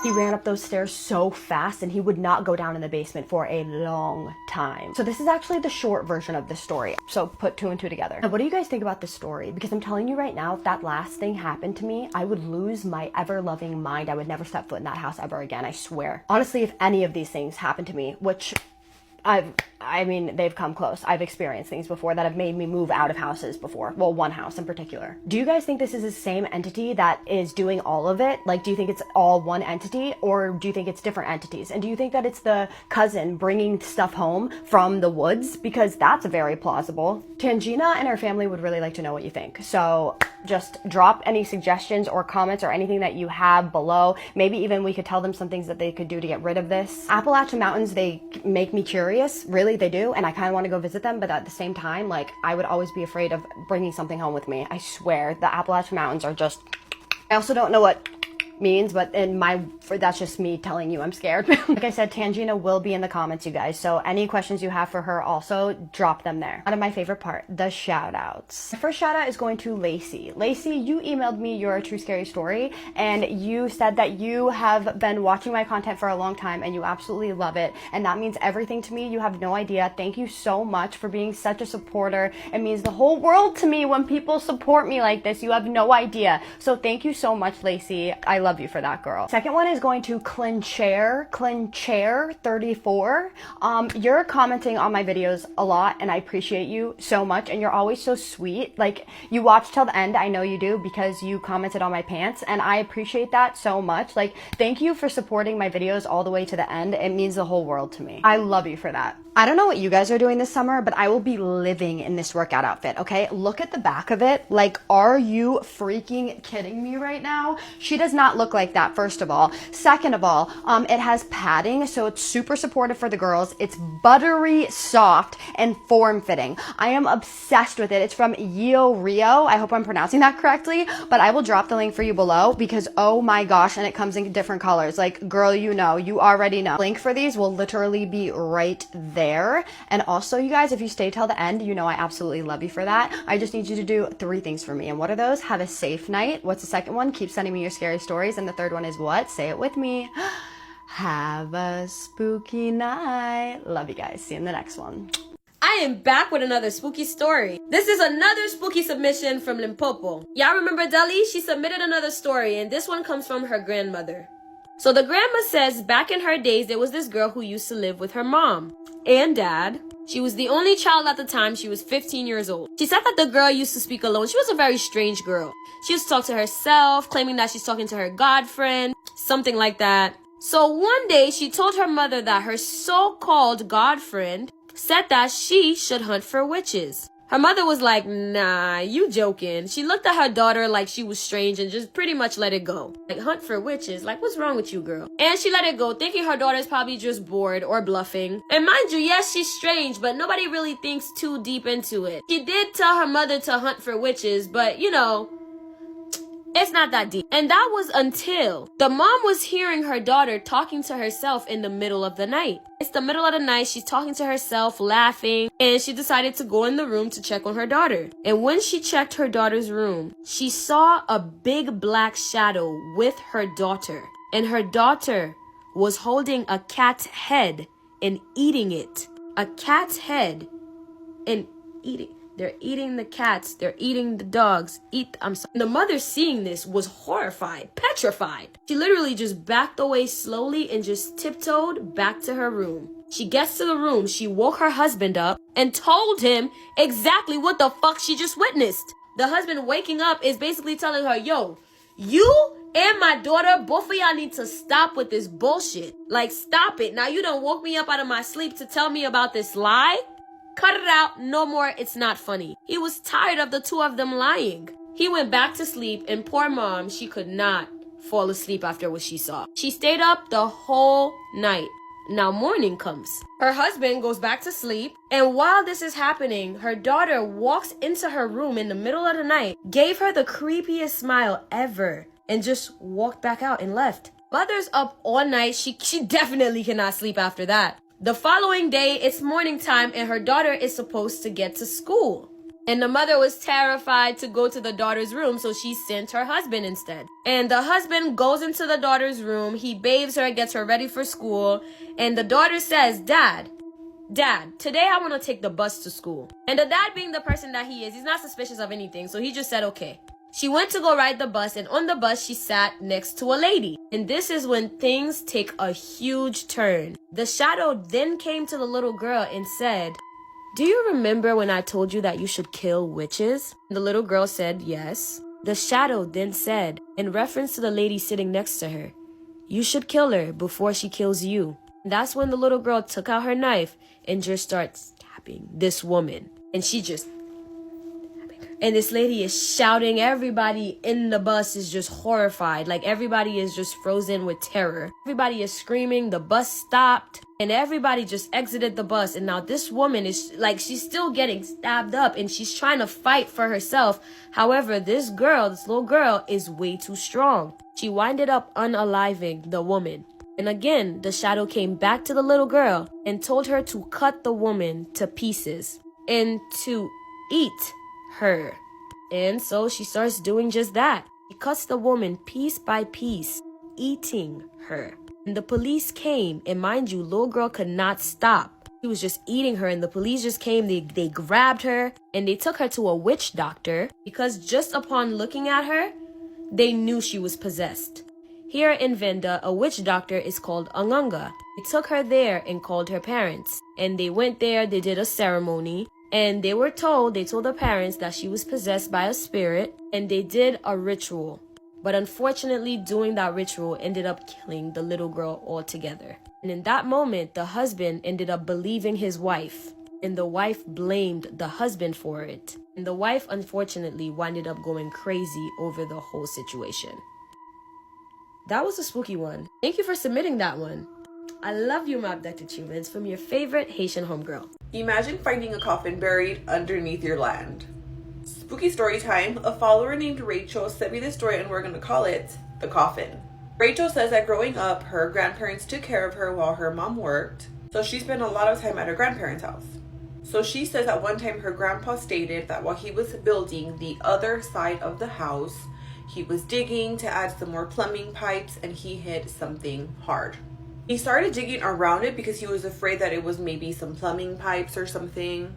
He ran up those stairs so fast and he would not go down in the basement for a long time. So this is actually the short version of the story. So put 2 and 2 together. Now, what do you guys think about this story? Because I'm telling you right now, if that last thing happened to me, I would lose my ever-loving mind. I would never step foot in that house ever again, I swear. Honestly, if any of these things happened to me, which I mean, they've come close. I've experienced things before that have made me move out of houses before. Well, one house in particular. Do you guys think this is the same entity that is doing all of it? Like, do you think it's all one entity or do you think it's different entities? And do you think that it's the cousin bringing stuff home from the woods? Because that's very plausible. Tangina and her family would really like to know what you think. So just drop any suggestions or comments or anything that you have below. Maybe even we could tell them some things that they could do to get rid of this. Appalachian Mountains, they make me curious. Really, they do. And I kind of want to go visit them. But at the same time, like, I would always be afraid of bringing something home with me. I swear, the Appalachian Mountains are just... I also don't know what means, but that's just me telling you I'm scared. Like I said, Tangina will be in the comments, you guys, so any questions you have for her, also drop them there. Out of my favorite part, the shout outs. The first shout out is going to Lacey. Lacey, you emailed me your true scary story and you said that you have been watching my content for a long time and you absolutely love it, and that means everything to me. You have no idea. Thank you so much for being such a supporter. It means the whole world to me when people support me like this. You have no idea. So thank you so much, Lacey. I love you for that, girl. Second one is going to Clinchair34. You're commenting on my videos a lot and I appreciate you so much, and you're always so sweet. Like, you watch till the end, I know you do, because you commented on my pants and I appreciate that so much. Like, thank you for supporting my videos all the way to the end. It means the whole world to me. I love you for that. I don't know what you guys are doing this summer, but I will be living in this workout outfit, okay? Look at the back of it. Like, are you freaking kidding me right now? She does not look like that, first of all. Second of all, it has padding, so it's super supportive for the girls. It's buttery soft and form-fitting. I am obsessed with it. It's from Yo Rio. I hope I'm pronouncing that correctly, but I will drop the link for you below because, oh my gosh, and it comes in different colors. Like, girl, you know, you already know. Link for these will literally be right there. And also, you guys, if you stay till the end, you know I absolutely love you for that. I just need you to do 3 things for me. And what are those? Have a safe night. What's the second one? Keep sending me your scary stories. And the third one is what? Say it with me. Have a spooky night. Love you guys. See you in the next one. I am back with another spooky story. This is another spooky submission from Limpopo. Y'all remember Deli? She submitted another story, and this one comes from her grandmother. So the grandma says back in her days, there was this girl who used to live with her mom and dad. She was the only child at the time. She was 15 years old. She said that the girl used to speak alone. She was a very strange girl. She used to talk to herself, claiming that she's talking to her god friend, something like that. So one day she told her mother that her so-called god friend said that she should hunt for witches. Her mother was like, nah, you joking. She looked at her daughter like she was strange and just pretty much let it go. Like, hunt for witches? Like, what's wrong with you, girl? And she let it go, thinking her daughter's probably just bored or bluffing. And mind you, yes, she's strange, but nobody really thinks too deep into it. She did tell her mother to hunt for witches, but, you know, It's not that deep. And that was until the mom was hearing her daughter talking to herself in the middle of the night. It's the middle of the night. She's talking to herself, laughing, and she decided to go in the room to check on her daughter. And when she checked her daughter's room, she saw a big black shadow with her daughter. And her daughter was holding a cat's head and eating it. A cat's head and eating. They're eating the cats. They're eating the dogs. The mother seeing this was horrified, petrified. She literally just backed away slowly and just tiptoed back to her room. She gets to the room. She woke her husband up and told him exactly what the fuck she just witnessed. The husband waking up is basically telling her, yo, you and my daughter, both of y'all need to stop with this bullshit. Like, stop it. Now you done woke me up out of my sleep to tell me about this lie. Cut it out. No more. It's not funny. He was tired of the two of them lying. He went back to sleep, and poor mom, she could not fall asleep after what she saw. She stayed up the whole night. Now morning comes. Her husband goes back to sleep, and while this is happening, her daughter walks into her room in the middle of the night, gave her the creepiest smile ever, and just walked back out and left. Mother's up all night. She definitely cannot sleep after that. The following day, it's morning time, and her daughter is supposed to get to school. And the mother was terrified to go to the daughter's room, so she sent her husband instead. And the husband goes into the daughter's room. He bathes her, gets her ready for school. And the daughter says, Dad, today I want to take the bus to school. And the dad, being the person that he is, he's not suspicious of anything, so he just said, okay. She went to go ride the bus, and on the bus, she sat next to a lady. And this is when things take a huge turn. The shadow then came to the little girl and said, do you remember when I told you that you should kill witches? The little girl said, yes. The shadow then said, in reference to the lady sitting next to her, you should kill her before she kills you. That's when the little girl took out her knife and just started stabbing this woman. And she just... And this lady is shouting. Everybody in the bus is just horrified. Like, everybody is just frozen with terror. Everybody is screaming. The bus stopped. And everybody just exited the bus. And now this woman is, like, she's still getting stabbed up. And she's trying to fight for herself. However, this little girl, is way too strong. She winded up unaliving the woman. And again, the shadow came back to the little girl and told her to cut the woman to pieces and to eat her. And so she starts doing just that. She cuts the woman piece by piece, eating her. And the police came, and mind you, little girl could not stop. She was just eating her, and the police just came. They grabbed her, and they took her to a witch doctor, because just upon looking at her, they knew she was possessed. Here in Venda, a witch doctor is called Angunga. They took her there and called her parents. And they went there, they did a ceremony. And they told the parents that she was possessed by a spirit, and they did a ritual. But unfortunately, doing that ritual ended up killing the little girl altogether. And in that moment, the husband ended up believing his wife, and the wife blamed the husband for it. And the wife, unfortunately, winded up going crazy over the whole situation. That was a spooky one. Thank you for submitting that one. I love you, my abducted humans, from your favorite Haitian homegirl. Imagine finding a coffin buried underneath your land. Spooky story time. A follower named Rachel sent me this story, and we're going to call it The Coffin. Rachel says that growing up, her grandparents took care of her while her mom worked, so she spent a lot of time at her grandparents' house. So she says at one time her grandpa stated that while he was building the other side of the house, he was digging to add some more plumbing pipes, and he hit something hard. He started digging around it because he was afraid that it was maybe some plumbing pipes or something.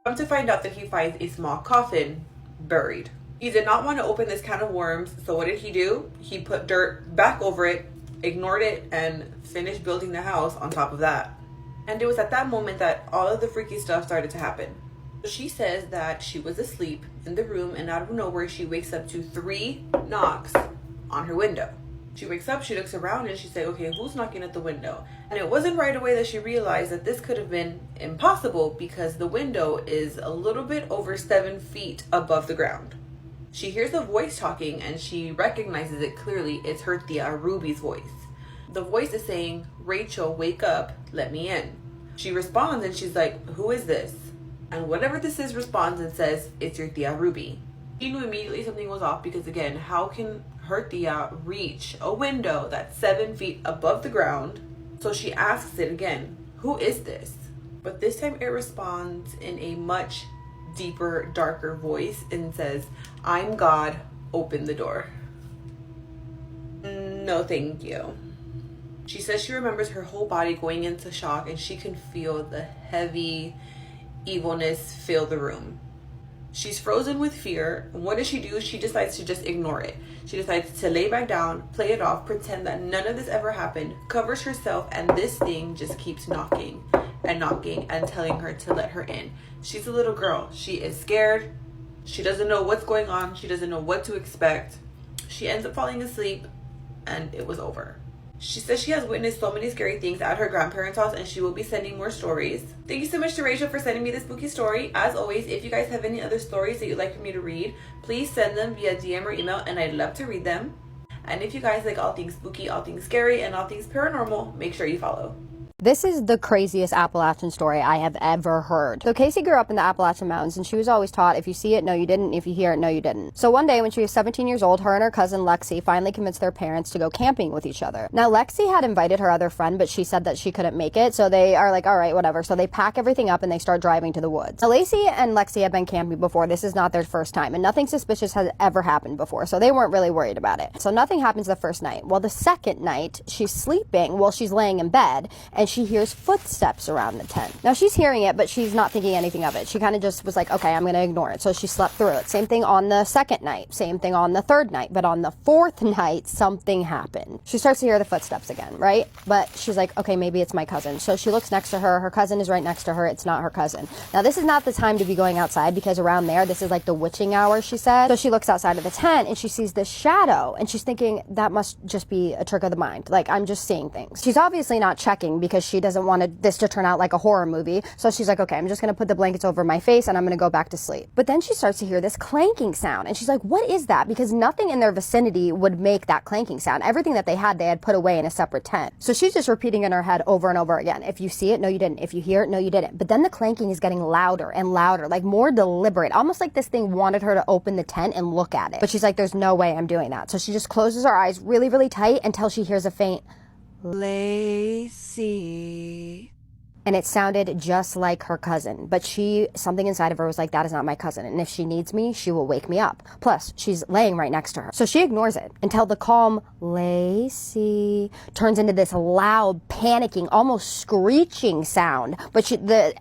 Come to find out that he finds a small coffin buried. He did not want to open this can of worms, so what did he do? He put dirt back over it, ignored it, and finished building the house on top of that. And it was at that moment that all of the freaky stuff started to happen. She says that she was asleep in the room, and out of nowhere she wakes up to 3 knocks on her window. She wakes up, she looks around, and she's like, okay, who's knocking at the window? And it wasn't right away that she realized that this could have been impossible because the window is a little bit over 7 feet above the ground. She hears a voice talking, and she recognizes it clearly. It's her tia Ruby's voice. The voice is saying, Rachel, wake up, let me in. She responds, and she's like, who is this? And whatever this is responds and says, it's your tia Ruby. He knew immediately something was off because, again, how can her tia reach a window that's 7 feet above the ground? So she asks it again, who is this? But this time it responds in a much deeper, darker voice and says, I'm God, open the door. No, thank you. She says she remembers her whole body going into shock and she can feel the heavy evilness fill the room. She's frozen with fear. And what does she do? She decides to just ignore it. She decides to lay back down, play it off, pretend that none of this ever happened, covers herself, and this thing just keeps knocking and knocking and telling her to let her in. She's a little girl. She is scared. She doesn't know what's going on. She doesn't know what to expect. She ends up falling asleep and it was over. She says she has witnessed so many scary things at her grandparents' house and she will be sending more stories. Thank you so much to Rachel for sending me this spooky story. As always, if you guys have any other stories that you'd like for me to read, please send them via DM or email and I'd love to read them. And if you guys like all things spooky, all things scary, and all things paranormal, make sure you follow. This is the craziest Appalachian story I have ever heard. So Casey grew up in the Appalachian Mountains and she was always taught, if you see it, no you didn't. If you hear it, no you didn't. So one day when she was 17 years old, her and her cousin Lexi finally convinced their parents to go camping with each other. Now Lexi had invited her other friend, but she said that she couldn't make it. So they are like, all right, whatever. So they pack everything up and they start driving to the woods. Now Lacey and Lexi have been camping before. This is not their first time and nothing suspicious has ever happened before. So they weren't really worried about it. So nothing happens the first night. Well, the second night she's sleeping, well, she's laying in bed and she hears footsteps around the tent. Now she's hearing it, but she's not thinking anything of it. She kind of just was like, okay, I'm going to ignore it. So she slept through it. Same thing on the second night. Same thing on the third night. But on the fourth night, something happened. She starts to hear the footsteps again, right? But she's like, okay, maybe it's my cousin. So she looks next to her. Her cousin is right next to her. It's not her cousin. Now this is not the time to be going outside because around there, this is like the witching hour, she said. So she looks outside of the tent and she sees this shadow and she's thinking that must just be a trick of the mind. Like I'm just seeing things. She's obviously not checking because she doesn't want this to turn out like a horror movie. So she's like, okay, I'm just going to put the blankets over my face and I'm going to go back to sleep. But then she starts to hear this clanking sound and she's like, what is that? Because nothing in their vicinity would make that clanking sound. Everything that they had put away in a separate tent. So she's just repeating in her head over and over again. If you see it, no, you didn't. If you hear it, no, you didn't. But then the clanking is getting louder and louder, like more deliberate, almost like this thing wanted her to open the tent and look at it. But she's like, there's no way I'm doing that. So she just closes her eyes really, really tight until she hears a faint Lacey. And it sounded just like her cousin, but something inside of her was like, that is not my cousin. And if she needs me, she will wake me up. Plus, she's laying right next to her. So she ignores it until the calm Lacey turns into this loud, panicking, almost screeching sound. But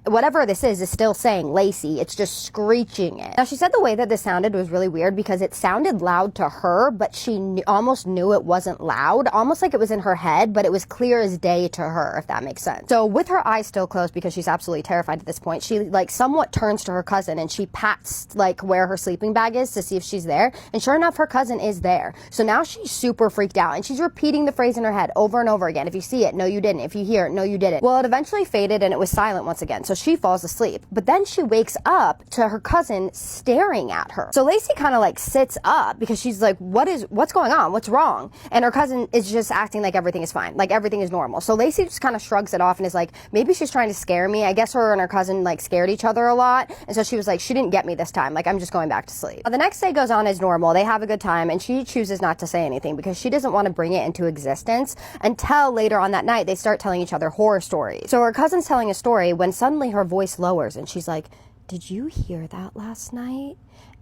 whatever this is still saying Lacey. It's just screeching it. Now, she said the way that this sounded was really weird because it sounded loud to her, but she almost knew it wasn't loud, almost like it was in her head, but it was clear as day to her, if that makes sense. So with her eyes still closed because she's absolutely terrified at this point, she like somewhat turns to her cousin and she pats like where her sleeping bag is to see if she's there, and sure enough her cousin is there. So now she's super freaked out and she's repeating the phrase in her head over and over again. If you see it, no you didn't. If you hear it, no you didn't. Well, it eventually faded and it was silent once again, so she falls asleep. But then she wakes up to her cousin staring at her. So Lacey kind of like sits up because she's like, what's going on? What's wrong? And her cousin is just acting like everything is fine, like everything is normal. So Lacey just kind of shrugs it off and is like, maybe she's trying to scare me. I guess her and her cousin like scared each other a lot, and so she was like, she didn't get me this time, like I'm just going back to sleep. The next day goes on as normal. They have a good time and she chooses not to say anything because she doesn't want to bring it into existence until later on that night they start telling each other horror stories. So her cousin's telling a story when suddenly her voice lowers and she's like, did you hear that last night?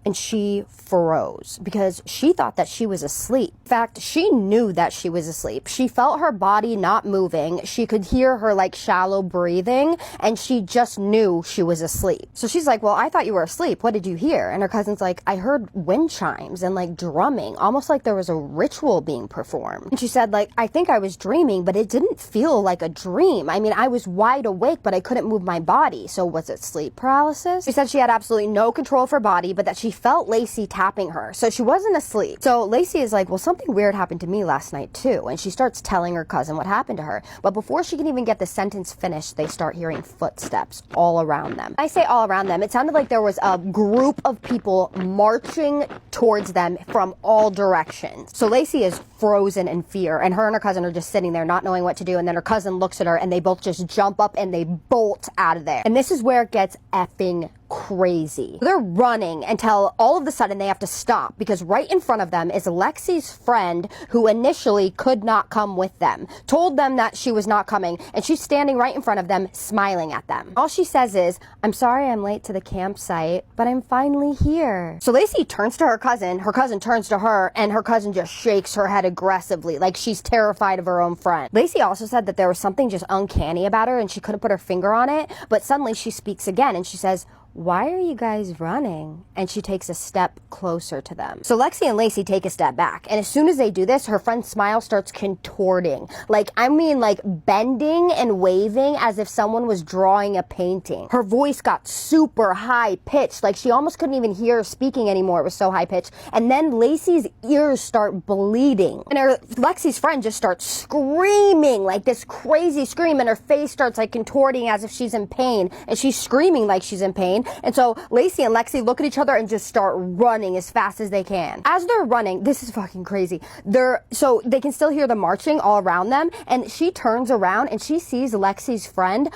And she froze because she thought that she was asleep. In fact, she knew that she was asleep. She felt her body not moving. She could hear her like shallow breathing and she just knew she was asleep. So she's like, well, I thought you were asleep. What did you hear? And her cousin's like, I heard wind chimes and like drumming, almost like there was a ritual being performed. And she said, like, I think I was dreaming, but it didn't feel like a dream. I mean, I was wide awake, but I couldn't move my body. So was it sleep paralysis? She said she had absolutely no control of her body, but that she felt Lacey tapping her. So she wasn't asleep. So Lacey is like, well, something weird happened to me last night too. And she starts telling her cousin what happened to her. But before she can even get the sentence finished, they start hearing footsteps all around them. I say all around them. It sounded like there was a group of people marching towards them from all directions. So Lacey is frozen in fear, and her and her cousin are just sitting there not knowing what to do. And then her cousin looks at her and they both just jump up and they bolt out of there. And this is where it gets effing crazy. They're running until all of a sudden they have to stop because right in front of them is Lexi's friend who initially could not come with them, told them that she was not coming, and she's standing right in front of them smiling at them. All she says is, "I'm sorry I'm late to the campsite, but I'm finally here." So Lacey turns to her cousin turns to her, and her cousin just shakes her head aggressively, like she's terrified of her own friend. Lacey also said that there was something just uncanny about her and she couldn't put her finger on it, but suddenly she speaks again and she says, "Why are you guys running?" And she takes a step closer to them. So Lexi and Lacey take a step back, and as soon as they do this, her friend's smile starts contorting. Like bending and waving as if someone was drawing a painting. Her voice got super high pitched, like she almost couldn't even hear her speaking anymore. It was so high pitched. And then Lacey's ears start bleeding, and Lexi's friend just starts screaming, like this crazy scream, and her face starts like contorting as if she's in pain, and she's screaming like she's in pain. And so Lacey and Lexi look at each other and just start running as fast as they can. As they're running, this is fucking crazy. So they can still hear the marching all around them, and she turns around and she sees Lexi's friend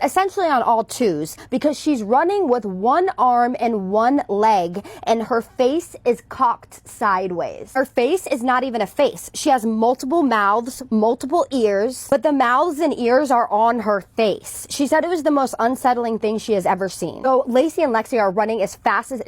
essentially on all twos because she's running with one arm and one leg, and her face is cocked sideways. Her face is not even a face. She has multiple mouths, multiple ears, but the mouths and ears are on her face. She said it was the most unsettling thing she has ever seen. So Lacey and Lexi are running as fast as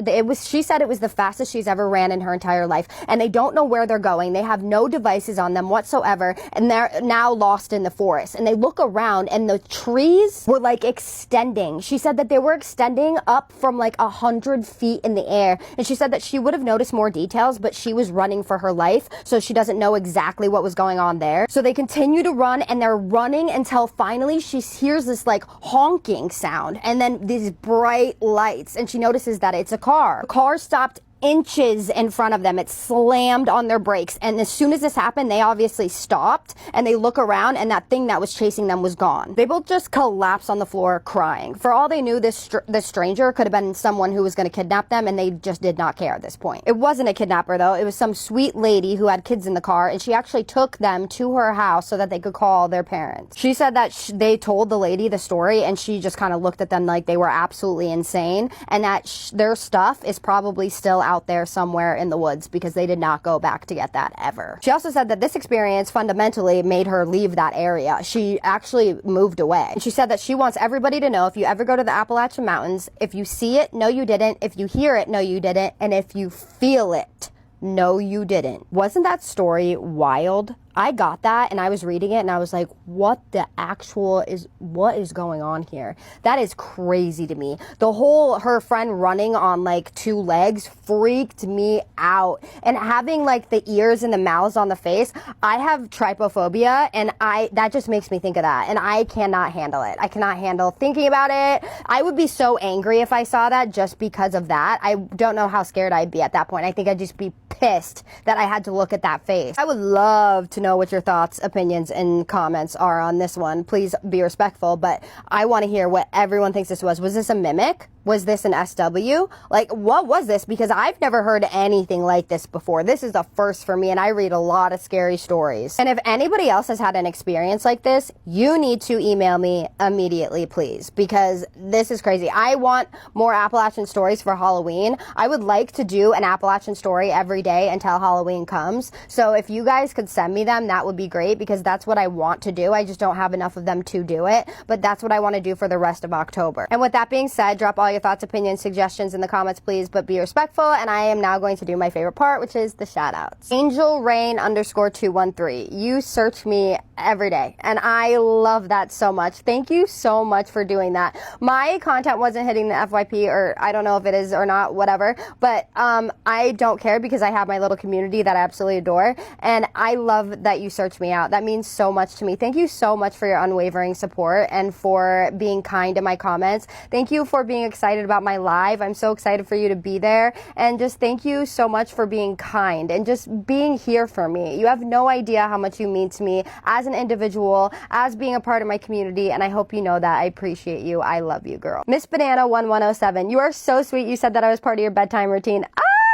she said it was the fastest she's ever ran in her entire life, and they don't know where they're going. They have no devices on them whatsoever, and they're now lost in the forest. And they look around and the trees were like extending. She said that they were extending up from like 100 feet in the air, and she said that she would have noticed more details, but she was running for her life, so she doesn't know exactly what was going on there. So they continue to run, and they're running until finally she hears this like honking sound, and then these bright lights, and she notices that it's a car. The car stopped inches in front of them. It slammed on their brakes, and as soon as this happened, they obviously stopped, and they look around, and that thing that was chasing them was gone. They both just collapsed on the floor crying. For all they knew, this stranger could have been someone who was going to kidnap them, and they just did not care at this point. It wasn't a kidnapper though. It was some sweet lady who had kids in the car, and she actually took them to her house so that they could call their parents. She said that they told the lady the story, and she just kind of looked at them like they were absolutely insane, and that their stuff is probably still out there somewhere in the woods because they did not go back to get that ever. She also said that this experience fundamentally made her leave that area. She actually moved away. And she said that she wants everybody to know, if you ever go to the Appalachian Mountains, if you see it, no you didn't. If you hear it, no you didn't. And if you feel it, no you didn't. Wasn't that story wild? I got that and I was reading it and I was like, what is going on here? That is crazy to me. Her friend running on like two legs freaked me out. And having like the ears and the mouths on the face, I have trypophobia, and that just makes me think of that, and I cannot handle it. I cannot handle thinking about it. I would be so angry if I saw that just because of that. I don't know how scared I'd be at that point. I think I'd just be pissed that I had to look at that face. I would love to know what your thoughts, opinions, and comments are on this one. Please be respectful, but I want to hear what everyone thinks this was. Was this a mimic? Was this an SW? Like, what was this? Because I've never heard anything like this before. This is a first for me, and I read a lot of scary stories. And if anybody else has had an experience like this, you need to email me immediately, please, because this is crazy. I want more Appalachian stories for Halloween. I would like to do an Appalachian story every day until Halloween comes. So if you guys could send me them, that would be great, because that's what I want to do. I just don't have enough of them to do it, but that's what I want to do for the rest of October. And with that being said, drop all your thoughts, opinions, suggestions in the comments, please, but be respectful. And I am now going to do my favorite part, which is the shout outs. Angel Rain _213. You search me every day, and I love that so much. Thank you so much for doing that. My content wasn't hitting the FYP, or I don't know if it is or not, whatever, but I don't care because I have my little community that I absolutely adore, and I love that you search me out. That means so much to me. Thank you so much for your unwavering support and for being kind in my comments. Thank you for being excited about my live. I'm so excited for you to be there, and just thank you so much for being kind and just being here for me. You have no idea how much you mean to me as an individual, as being a part of my community, and I hope you know that. I appreciate you. I love you, girl. Miss Banana 1107, you are so sweet. You said that I was part of your bedtime routine.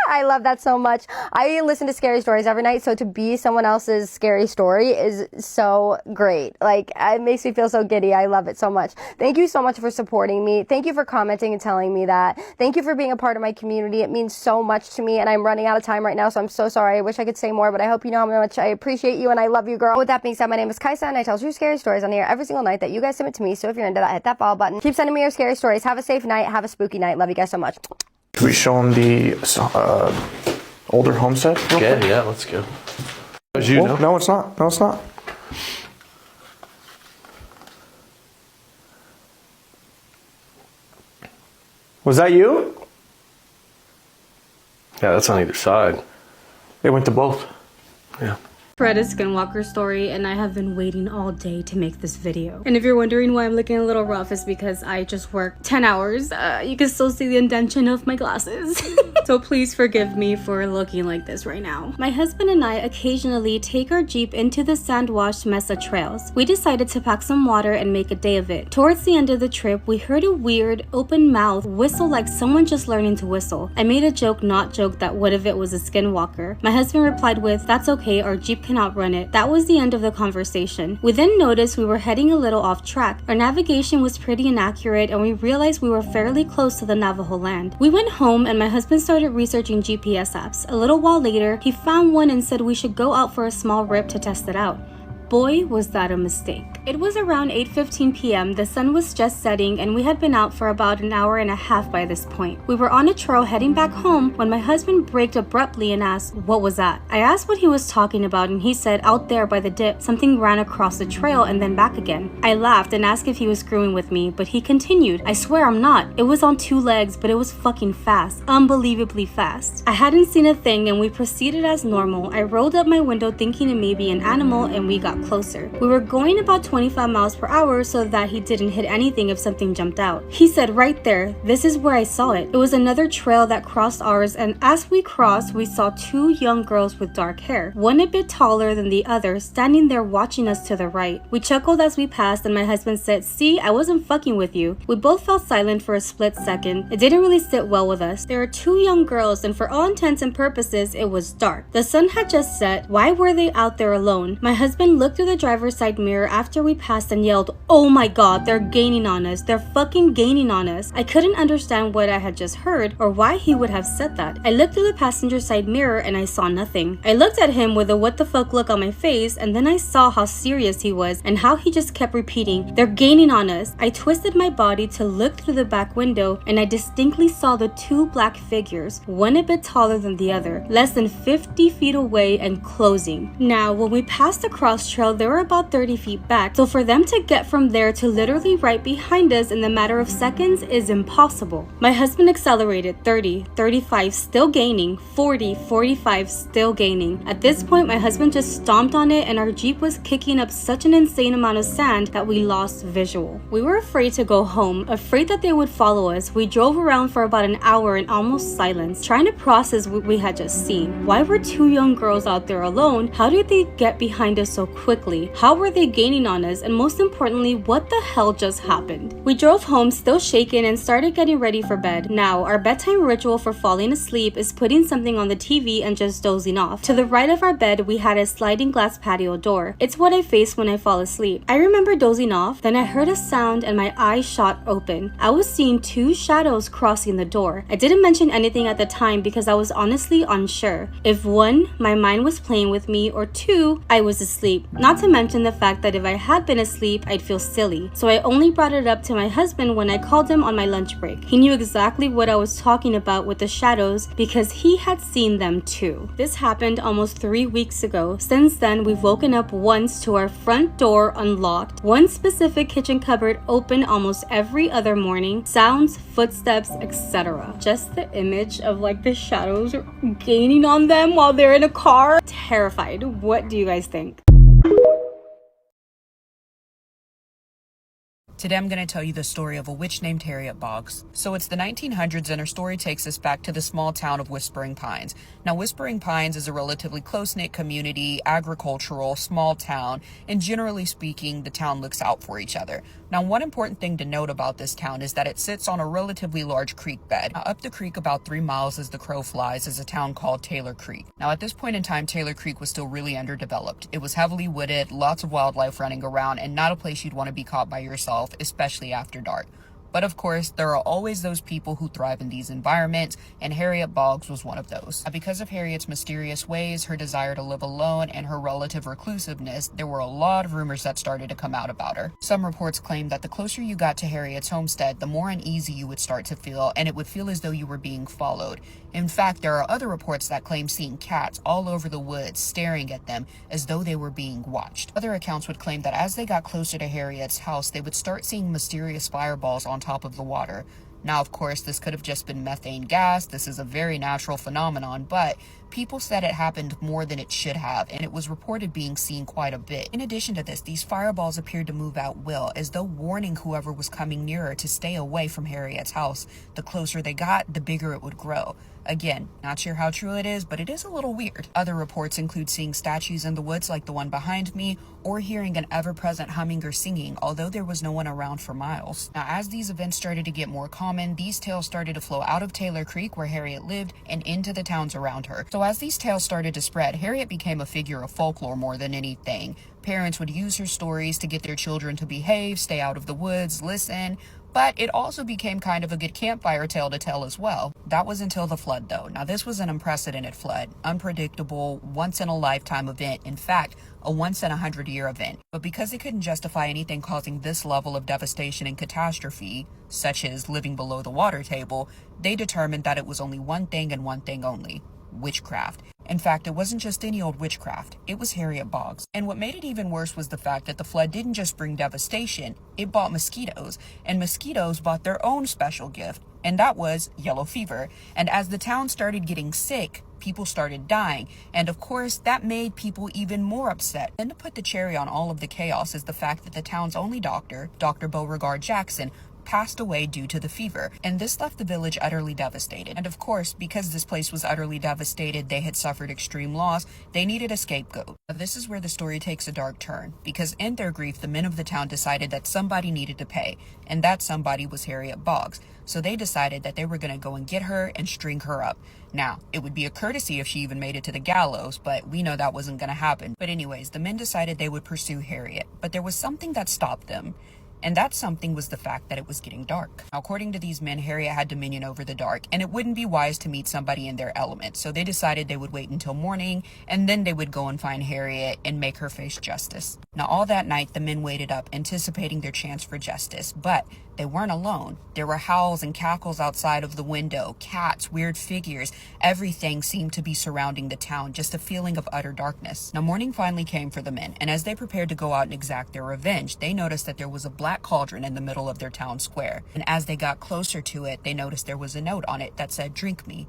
I love that so much. I listen to scary stories every night, so to be someone else's scary story is so great. Like, it makes me feel so giddy. I love it so much. Thank you so much for supporting me. Thank you for commenting and telling me that. Thank you for being a part of my community. It means so much to me, and I'm running out of time right now, so I'm so sorry. I wish I could say more, but I hope you know how much I appreciate you and I love you, girl. With that being said, my name is Kaisa, and I tell true scary stories on here every single night that you guys submit to me, so if you're into that, hit that follow button. Keep sending me your scary stories. Have a safe night. Have a spooky night. Love you guys so much. Can we show them the older homestead? Yeah, let's go. As you know? No, it's not. No, it's not. Was that you? Yeah, that's on either side. They went to both. Yeah. Read a Skinwalker story, and I have been waiting all day to make this video. And if you're wondering why I'm looking a little rough, it's because I just worked 10 hours. You can still see the indentation of my glasses. So please forgive me for looking like this right now. My husband and I occasionally take our Jeep into the sand-washed Mesa trails. We decided to pack some water and make a day of it. Towards the end of the trip, we heard a weird, open mouth whistle like someone just learning to whistle. I made a joke, not joke, that what if it was a Skinwalker? My husband replied with, "That's okay, our Jeep can outrun it." That was the end of the conversation. We then noticed we were heading a little off track. Our navigation was pretty inaccurate, and we realized we were fairly close to the Navajo land. We went home, and my husband started researching GPS apps. A little while later, he found one and said we should go out for a small rip to test it out. Boy, was that a mistake. It was around 8:15 p.m. The sun was just setting, and we had been out for about an hour and a half by this point. We were on a trail heading back home when my husband braked abruptly and asked, "What was that?" I asked what he was talking about, and he said, "Out there by the dip, something ran across the trail and then back again." I laughed and asked if he was screwing with me, but he continued, "I swear I'm not. It was on 2 legs, but it was fucking fast. Unbelievably fast." I hadn't seen a thing, and we proceeded as normal. I rolled up my window thinking it may be an animal, and we got closer. We were going about 25 miles per hour so that he didn't hit anything if something jumped out. He said, "Right there, this is where I saw it." It was another trail that crossed ours, and as we crossed, we saw 2 young girls with dark hair, one a bit taller than the other, standing there watching us to the right. We chuckled as we passed, and my husband said, "See, I wasn't fucking with you." We both fell silent for a split second. It didn't really sit well with us. There were 2 young girls, and for all intents and purposes, it was dark. The sun had just set. Why were they out there alone? My husband looked through the driver's side mirror after we passed and yelled, "Oh my god, they're gaining on us. They're fucking gaining on us." I couldn't understand what I had just heard or why he would have said that. I looked through the passenger side mirror and I saw nothing. I looked at him with a what the fuck look on my face, and then I saw how serious he was and how he just kept repeating, "They're gaining on us." I twisted my body to look through the back window, and I distinctly saw the 2 black figures, one a bit taller than the other, less than 50 feet away and closing. Now, when we passed the cross trail, they were about 30 feet back, so for them to get from there to literally right behind us in the matter of seconds is impossible. My husband accelerated 30, 35, still gaining, 40, 45, still gaining. At this point, my husband just stomped on it, and our Jeep was kicking up such an insane amount of sand that we lost visual. We were afraid to go home, afraid that they would follow us. We drove around for about an hour in almost silence, trying to process what we had just seen. Why were 2 young girls out there alone? How did they get behind us so quickly? How were they gaining on us? And most importantly, what the hell just happened? We drove home still shaken and started getting ready for bed. Now, our bedtime ritual for falling asleep is putting something on the TV and just dozing off. To the right of our bed, we had a sliding glass patio door. It's what I face when I fall asleep. I remember dozing off, then I heard a sound and my eyes shot open. I was seeing 2 shadows crossing the door. I didn't mention anything at the time because I was honestly unsure. If 1, my mind was playing with me, or 2, I was asleep. Not to mention the fact that if I had been asleep, I'd feel silly. So I only brought it up to my husband when I called him on my lunch break. He knew exactly what I was talking about with the shadows because he had seen them too. This happened almost 3 weeks ago. Since then, we've woken up once to our front door unlocked, one specific kitchen cupboard open almost every other morning, sounds, footsteps, etc. Just the image of like the shadows gaining on them while they're in a car. Terrified. What do you guys think? Today I'm going to tell you the story of a witch named Harriet Boggs. So it's the 1900s and her story takes us back to the small town of Whispering Pines. Now Whispering Pines is a relatively close-knit community, agricultural, small town, and generally speaking, the town looks out for each other. Now one important thing to note about this town is that it sits on a relatively large creek bed. Now, up the creek about 3 miles as the crow flies is a town called Taylor Creek. Now at this point in time, Taylor Creek was still really underdeveloped. It was heavily wooded, lots of wildlife running around, and not a place you'd want to be caught by yourself, especially after dark. But of course, there are always those people who thrive in these environments, and Harriet Boggs was one of those. Now, because of Harriet's mysterious ways, her desire to live alone, and her relative reclusiveness, there were a lot of rumors that started to come out about her. Some reports claimed that the closer you got to Harriet's homestead, the more uneasy you would start to feel, and it would feel as though you were being followed. In fact, there are other reports that claim seeing cats all over the woods staring at them as though they were being watched. Other accounts would claim that as they got closer to Harriet's house, they would start seeing mysterious fireballs on top of the water. Now, of course, this could have just been methane gas. This is a very natural phenomenon, but people said it happened more than it should have, and it was reported being seen quite a bit. In addition to this, these fireballs appeared to move at will, as though warning whoever was coming nearer to stay away from Harriet's house. The closer they got, the bigger it would grow. Again, not sure how true it is, but it is a little weird. Other reports include seeing statues in the woods like the one behind me, or hearing an ever-present humming or singing, although there was no one around for miles. Now, as these events started to get more common, these tales started to flow out of Taylor Creek, where Harriet lived, and into the towns around her. So as these tales started to spread, Harriet became a figure of folklore more than anything. Parents would use her stories to get their children to behave, stay out of the woods, listen, but it also became kind of a good campfire tale to tell as well. That was until the flood, though. Now, this was an unprecedented flood, unpredictable, once-in-a-lifetime event. In fact, a once-in-a-100-year event. But because they couldn't justify anything causing this level of devastation and catastrophe, such as living below the water table, they determined that it was only one thing and one thing only: witchcraft. In fact, it wasn't just any old witchcraft, it was Harriet Boggs. And what made it even worse was the fact that the flood didn't just bring devastation, it brought mosquitoes, and mosquitoes brought their own special gift, and that was yellow fever. And as the town started getting sick, people started dying, and of course that made people even more upset. Then to put the cherry on all of the chaos is the fact that the town's only doctor, Dr. Beauregard Jackson, passed away due to the fever, and this left the village utterly devastated. And of course, because this place was utterly devastated, they had suffered extreme loss, they needed a scapegoat. Now, this is where the story takes a dark turn, because in their grief, the men of the town decided that somebody needed to pay, and that somebody was Harriet Boggs. So they decided that they were going to go and get her and string her up. Now, it would be a courtesy if she even made it to the gallows, but we know that wasn't going to happen. But anyways, the men decided they would pursue Harriet, but there was something that stopped them. And that something was the fact that it was getting dark. Now, according to these men, Harriet had dominion over the dark, and it wouldn't be wise to meet somebody in their element. So they decided they would wait until morning, and then they would go and find Harriet and make her face justice. Now, all that night, the men waited up, anticipating their chance for justice. But they weren't alone. There were howls and cackles outside of the window, cats, weird figures. Everything seemed to be surrounding the town, just a feeling of utter darkness. Now, morning finally came for the men, and as they prepared to go out and exact their revenge, they noticed that there was a black cauldron in the middle of their town square. And as they got closer to it, they noticed there was a note on it that said, "Drink me."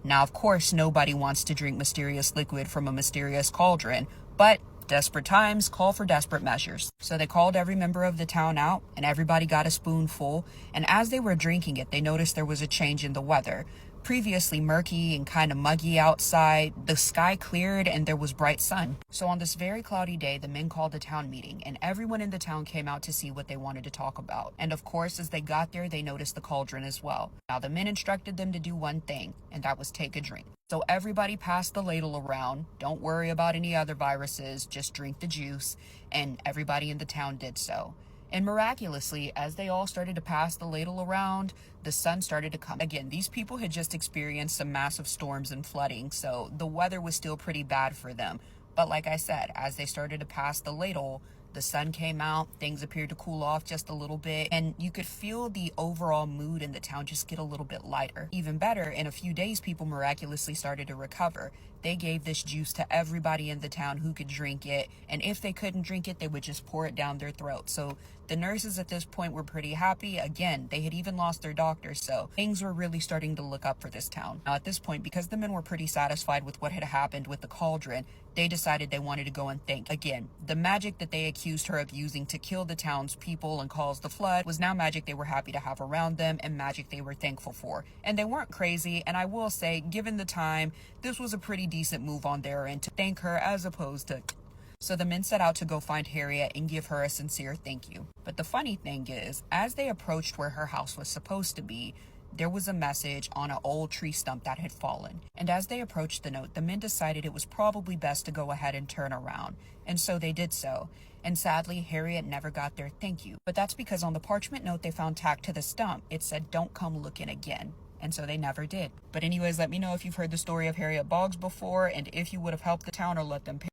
Now, of course, nobody wants to drink mysterious liquid from a mysterious cauldron, but desperate times call for desperate measures. So they called every member of the town out, and everybody got a spoonful, and as they were drinking it, they noticed there was a change in the weather. Previously murky and kind of muggy outside, the sky cleared and there was bright sun. So on this very cloudy day, the men called a town meeting, and everyone in the town came out to see what they wanted to talk about. And of course, as they got there, they noticed the cauldron as well. Now, the men instructed them to do one thing, and that was take a drink. So everybody passed the ladle around. Don't worry about any other viruses, just drink the juice. And everybody in the town did so. And miraculously, as they all started to pass the ladle around, the sun started to come. Again, these people had just experienced some massive storms and flooding, so the weather was still pretty bad for them. But like I said, as they started to pass the ladle, the sun came out, things appeared to cool off just a little bit, and you could feel the overall mood in the town just get a little bit lighter. Even better, in a few days, people miraculously started to recover. They gave this juice to everybody in the town who could drink it, and if they couldn't drink it, they would just pour it down their throat. So the nurses at this point were pretty happy. Again, they had even lost their doctor, so things were really starting to look up for this town. Now, at this point, because the men were pretty satisfied with what had happened with the cauldron, they decided they wanted to go and thank, again, the magic that they had accused her of using to kill the townspeople and cause the flood was now magic they were happy to have around them and magic they were thankful for. And they weren't crazy, and I will say, given the time, this was a pretty decent move on their end to thank her as opposed to... So the men set out to go find Harriet and give her a sincere thank you. But the funny thing is, as they approached where her house was supposed to be, there was a message on an old tree stump that had fallen. And as they approached the note, the men decided it was probably best to go ahead and turn around. And so they did so. And sadly, Harriet never got their thank you. But that's because on the parchment note they found tacked to the stump, it said, "Don't come looking again." And so they never did. But anyways, let me know if you've heard the story of Harriet Boggs before, and if you would have helped the town or let them pay.